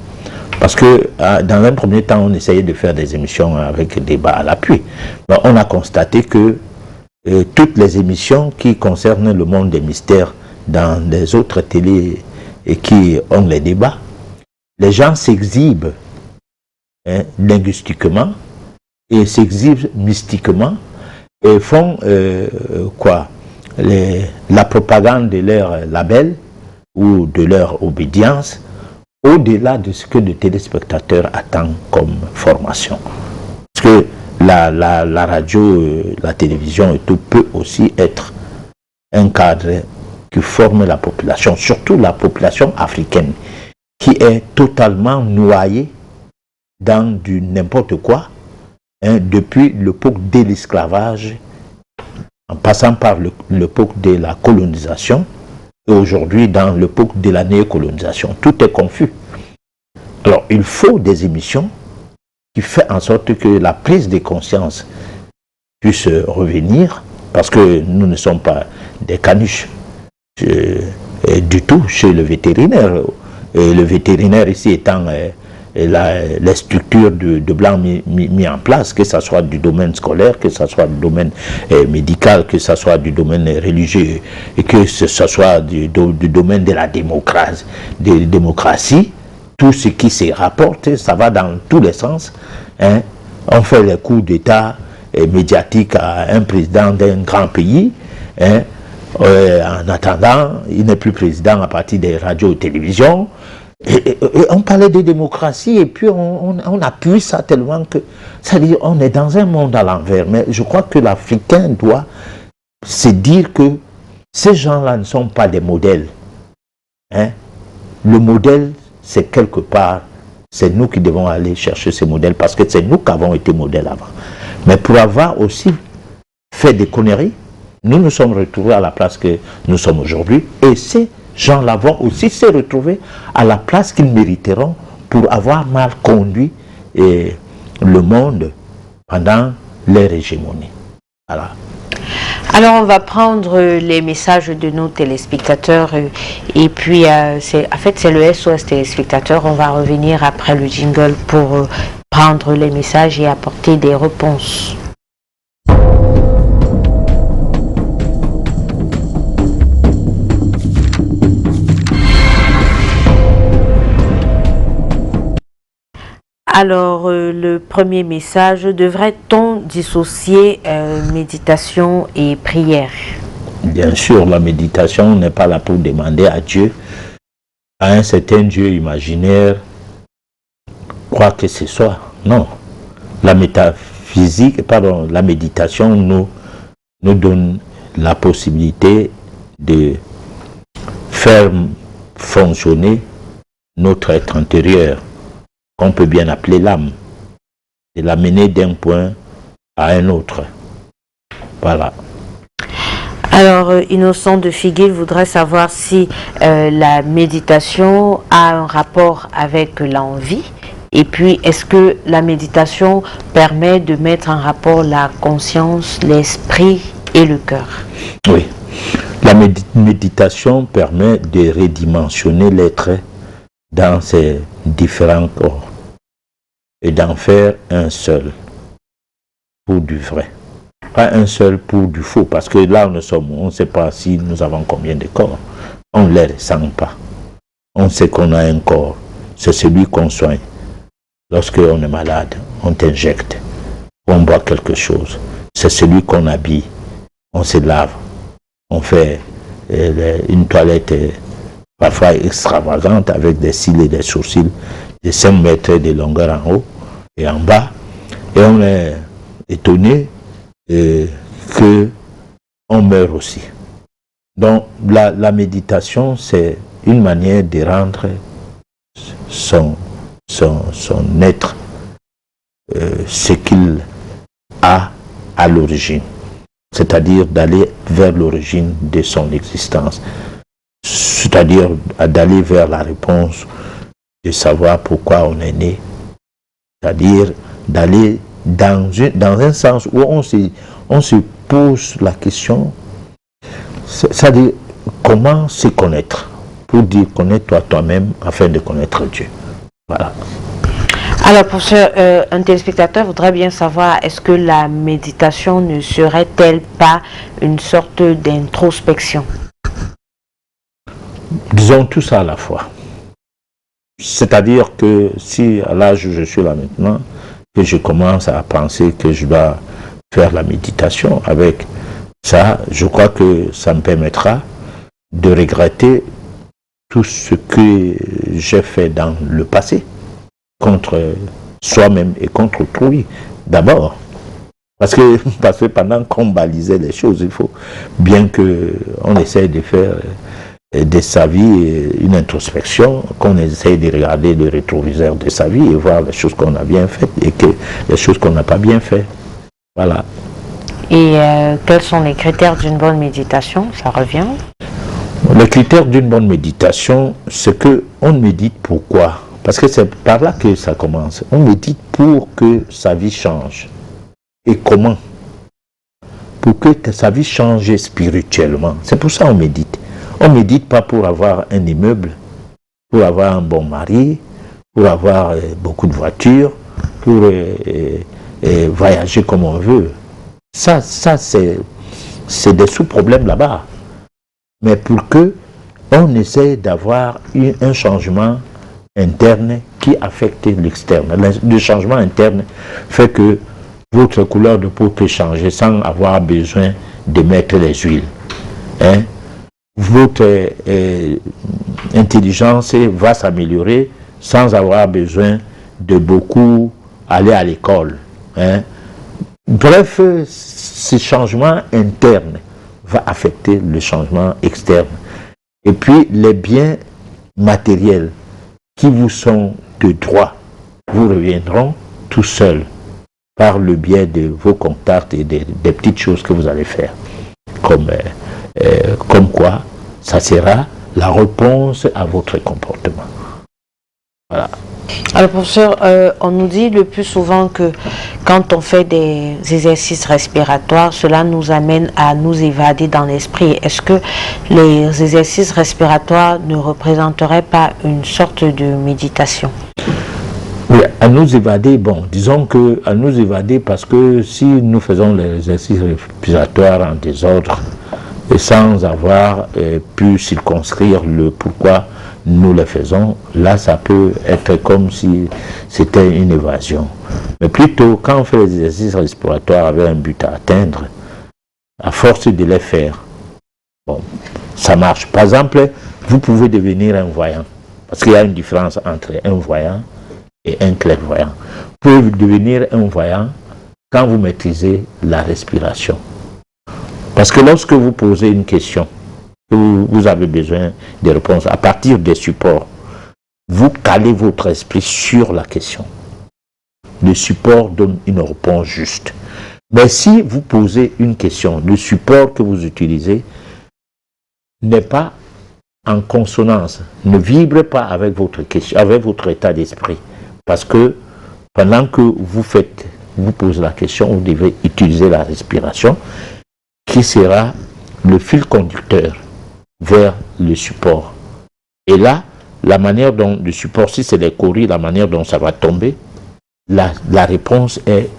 Parce que dans un premier temps, on essayait de faire des émissions avec débat à l'appui. On a constaté que toutes les émissions qui concernent le monde des mystères dans les autres télés et qui ont les débats, les gens s'exhibent linguistiquement et s'exhibent mystiquement et font la propagande de leur label ou de leur obédience au-delà de ce que le téléspectateur attend comme formation. Parce que la radio, la télévision et tout peut aussi être un cadre qui forme la population, surtout la population africaine, qui est totalement noyée dans du n'importe quoi, depuis l'époque de l'esclavage, en passant par l'époque de la colonisation, et aujourd'hui dans l'époque de la néocolonisation. Tout est confus. Alors il faut des émissions qui font en sorte que la prise de conscience puisse revenir, parce que nous ne sommes pas des caniches du tout chez le vétérinaire. Et le vétérinaire ici étant les structures de blanc mis en place, que ce soit du domaine scolaire, que ce soit du domaine médical, que ce soit du domaine religieux, et que ce soit du domaine de la démocratie, tout ce qui se rapporte, ça va dans tous les sens. On fait les coups d'État médiatiques à un président d'un grand pays, en attendant, il n'est plus président à partir des radios et télévisions. Et on parlait de démocratie et puis on appuie ça tellement que, c'est-à-dire on est dans un monde à l'envers. Mais je crois que l'Africain doit se dire que ces gens-là ne sont pas des modèles. Le modèle, c'est quelque part, c'est nous qui devons aller chercher ces modèles parce que c'est nous qui avons été modèles avant. Mais pour avoir aussi fait des conneries, nous nous sommes retrouvés à la place que nous sommes aujourd'hui, et ces gens-là vont aussi se retrouver à la place qu'ils mériteront pour avoir mal conduit le monde pendant leur hégémonie. Voilà.
Alors on va prendre les messages de nos téléspectateurs et puis en fait c'est le SOS téléspectateurs. On va revenir après le jingle pour prendre les messages et apporter des réponses. Alors, le premier message, devrait-on dissocier méditation et prière?
Bien sûr, la méditation n'est pas là pour demander à Dieu, à un certain Dieu imaginaire, quoi que ce soit. Non. La méditation nous donne la possibilité de faire fonctionner notre être intérieur, qu'on peut bien appeler l'âme, et l'amener d'un point à un autre. Voilà.
Alors, Innocent de Figuil voudrait savoir si la méditation a un rapport avec l'envie, et puis est-ce que la méditation permet de mettre en rapport la conscience, l'esprit et le cœur?
Oui. La méditation permet de redimensionner l'être dans ses différents corps et d'en faire un seul pour du vrai. pas un seul pour du faux, parce que là où nous sommes, on ne sait pas si nous avons combien de corps. On ne les ressent pas. On sait qu'on a un corps, c'est celui qu'on soigne. Lorsqu'on est malade, on t'injecte, on boit quelque chose. C'est celui qu'on habille, on se lave, on fait une toilette parfois extravagante avec des cils et des sourcils de 5 mètres de longueur en haut et en bas. Et on est étonné que on meurt aussi. Donc la méditation, c'est une manière de rendre son être ce qu'il a à l'origine, c'est-à-dire d'aller vers l'origine de son existence, c'est-à-dire d'aller vers la réponse, de savoir pourquoi on est né, c'est-à-dire d'aller dans un sens où on se pose la question, c'est-à-dire comment se connaître, pour dire connais-toi toi-même afin de connaître Dieu. Voilà.
Alors pour ce, un téléspectateur voudrait bien savoir, est-ce que la méditation ne serait-elle pas une sorte d'introspection?
Disons tout ça à la fois. C'est-à-dire que si à l'âge où je suis là maintenant, que je commence à penser que je dois faire la méditation avec ça, je crois que ça me permettra de regretter tout ce que j'ai fait dans le passé, contre soi-même et contre autrui, d'abord. Parce que pendant qu'on balisait les choses, il faut bien qu'on essaye de faire de sa vie une introspection, qu'on essaye de regarder le rétroviseur de sa vie et voir les choses qu'on a bien faites et que les choses qu'on n'a pas bien faites. Voilà.
Et quels sont les critères d'une bonne méditation? Ça revient?
Les critères d'une bonne méditation, c'est qu'on médite pourquoi? Parce que c'est par là que ça commence. On médite pour que sa vie change. Et comment? Pour que sa vie change spirituellement. C'est pour ça qu'on médite. On ne médite pas pour avoir un immeuble, pour avoir un bon mari, pour avoir beaucoup de voitures, pour voyager comme on veut. Ça c'est des sous-problèmes là-bas. Mais pour que on essaie d'avoir un changement interne qui affecte l'externe. Le changement interne fait que votre couleur de peau peut changer sans avoir besoin de mettre les huiles. Hein? Votre intelligence va s'améliorer sans avoir besoin de beaucoup aller à l'école. Hein? Bref, ce changement interne va affecter le changement externe. Et puis les biens matériels qui vous sont de droit vous reviendront tout seuls par le biais de vos contacts et des petites choses que vous allez faire. Comme quoi, ça sera la réponse à votre comportement. Voilà.
Alors professeur, on nous dit le plus souvent que quand on fait des exercices respiratoires, cela nous amène à nous évader dans l'esprit. Est-ce que les exercices respiratoires ne représenteraient pas une sorte de méditation?
Oui, à nous évader, bon, disons que à nous évader parce que si nous faisons les exercices respiratoires en désordre et sans avoir pu circonscrire le pourquoi nous les faisons, là ça peut être comme si c'était une évasion. Mais plutôt quand on fait les exercices respiratoires avec un but à atteindre, à force de les faire, bon, ça marche. Par exemple, vous pouvez devenir un voyant, parce qu'il y a une différence entre un voyant et un clairvoyant. Vous pouvez devenir un voyant quand vous maîtrisez la respiration. Parce que lorsque vous posez une question, vous avez besoin de réponses à partir des supports, vous calez votre esprit sur la question. Le support donne une réponse juste. Mais si vous posez une question, le support que vous utilisez n'est pas en consonance, ne vibre pas avec votre question, avec votre état d'esprit. Parce que pendant que vous posez la question, vous devez utiliser la respiration, qui sera le fil conducteur vers le support. Et là, la manière dont le support, si c'est les courriers, la manière dont ça va tomber, la réponse est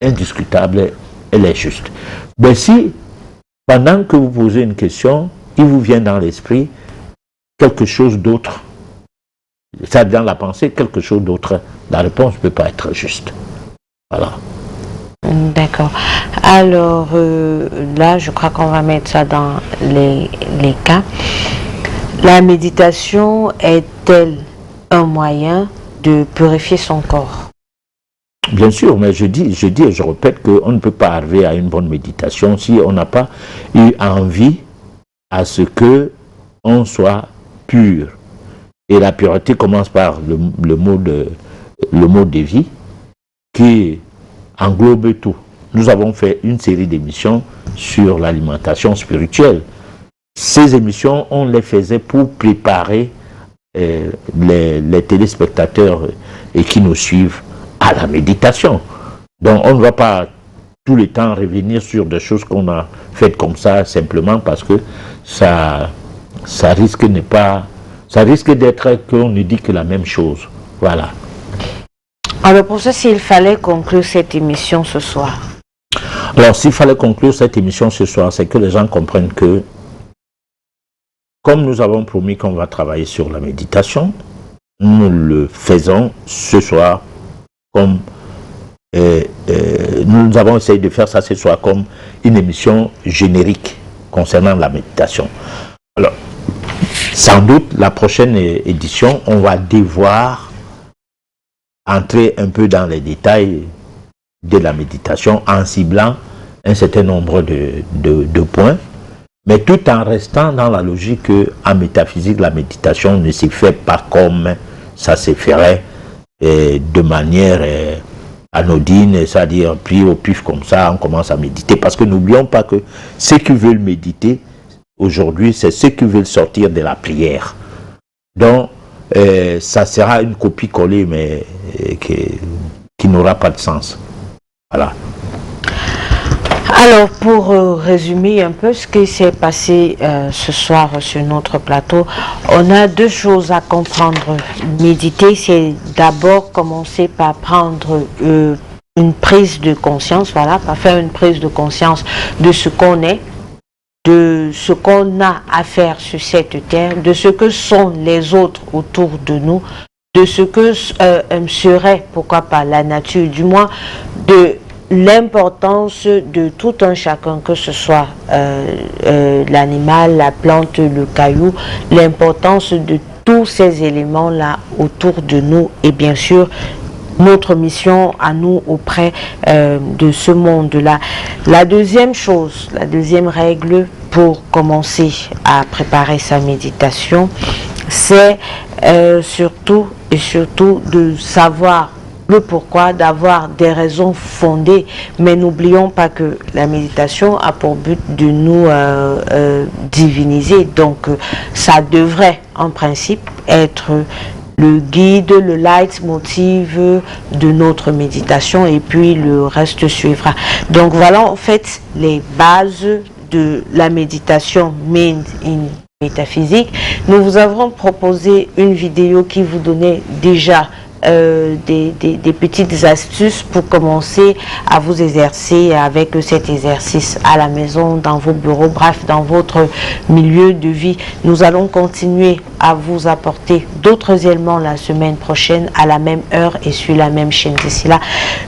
indiscutable elle est juste. Mais si, pendant que vous posez une question, il vous vient dans l'esprit quelque chose d'autre, ça dans la pensée, quelque chose d'autre, la réponse ne peut pas être juste. Voilà.
D'accord. Alors là, je crois qu'on va mettre ça dans les cas. La méditation est-elle un moyen de purifier son corps?
Bien sûr, mais je dis et je répète qu'on ne peut pas arriver à une bonne méditation si on n'a pas eu envie à ce que on soit pur. Et la pureté commence par le mot de vie qui englobe tout. Nous avons fait une série d'émissions sur l'alimentation spirituelle. Ces émissions, on les faisait pour préparer les téléspectateurs et qui nous suivent à la méditation. Donc on ne va pas tout le temps revenir sur des choses qu'on a faites comme ça simplement parce que ça risque d'être qu'on ne dit que la même chose. Voilà.
Alors pour ça, s'il fallait conclure cette émission ce soir.
Alors s'il fallait conclure cette émission ce soir, c'est que les gens comprennent que comme nous avons promis qu'on va travailler sur la méditation, nous le faisons ce soir comme nous avons essayé de faire ça ce soir comme une émission générique concernant la méditation. Alors, sans doute, la prochaine édition, on va devoir entrer un peu dans les détails de la méditation en ciblant un certain nombre de points, mais tout en restant dans la logique qu'en métaphysique, la méditation ne se fait pas comme ça se ferait de manière anodine, c'est-à-dire pris au pif comme ça, on commence à méditer. Parce que n'oublions pas que ceux qui veulent méditer aujourd'hui, c'est ceux qui veulent sortir de la prière. Donc, ça sera une copie-collée, mais qui n'aura pas de sens. Voilà.
Alors, pour résumer un peu ce qui s'est passé ce soir sur notre plateau, on a deux choses à comprendre. Méditer, c'est d'abord commencer par prendre une prise de conscience, voilà, par faire une prise de conscience de ce qu'on est, de ce qu'on a à faire sur cette terre, de ce que sont les autres autour de nous, de ce que serait, pourquoi pas, la nature, du moins, de l'importance de tout un chacun, que ce soit l'animal, la plante, le caillou, l'importance de tous ces éléments-là autour de nous et bien sûr notre mission à nous auprès de ce monde-là. La deuxième chose, la deuxième règle pour commencer à préparer sa méditation, c'est surtout de savoir le pourquoi, d'avoir des raisons fondées, mais n'oublions pas que la méditation a pour but de nous diviniser, donc ça devrait en principe être le guide, le leitmotiv de notre méditation et puis le reste suivra. Donc voilà en fait les bases de la méditation made in métaphysique. Nous vous avons proposé une vidéo qui vous donnait déjà des petites astuces pour commencer à vous exercer avec cet exercice à la maison, dans vos bureaux, bref, dans votre milieu de vie. Nous allons continuer à vous apporter d'autres éléments la semaine prochaine à la même heure et sur la même chaîne. D'ici là,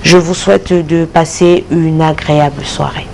je vous souhaite de passer une agréable soirée.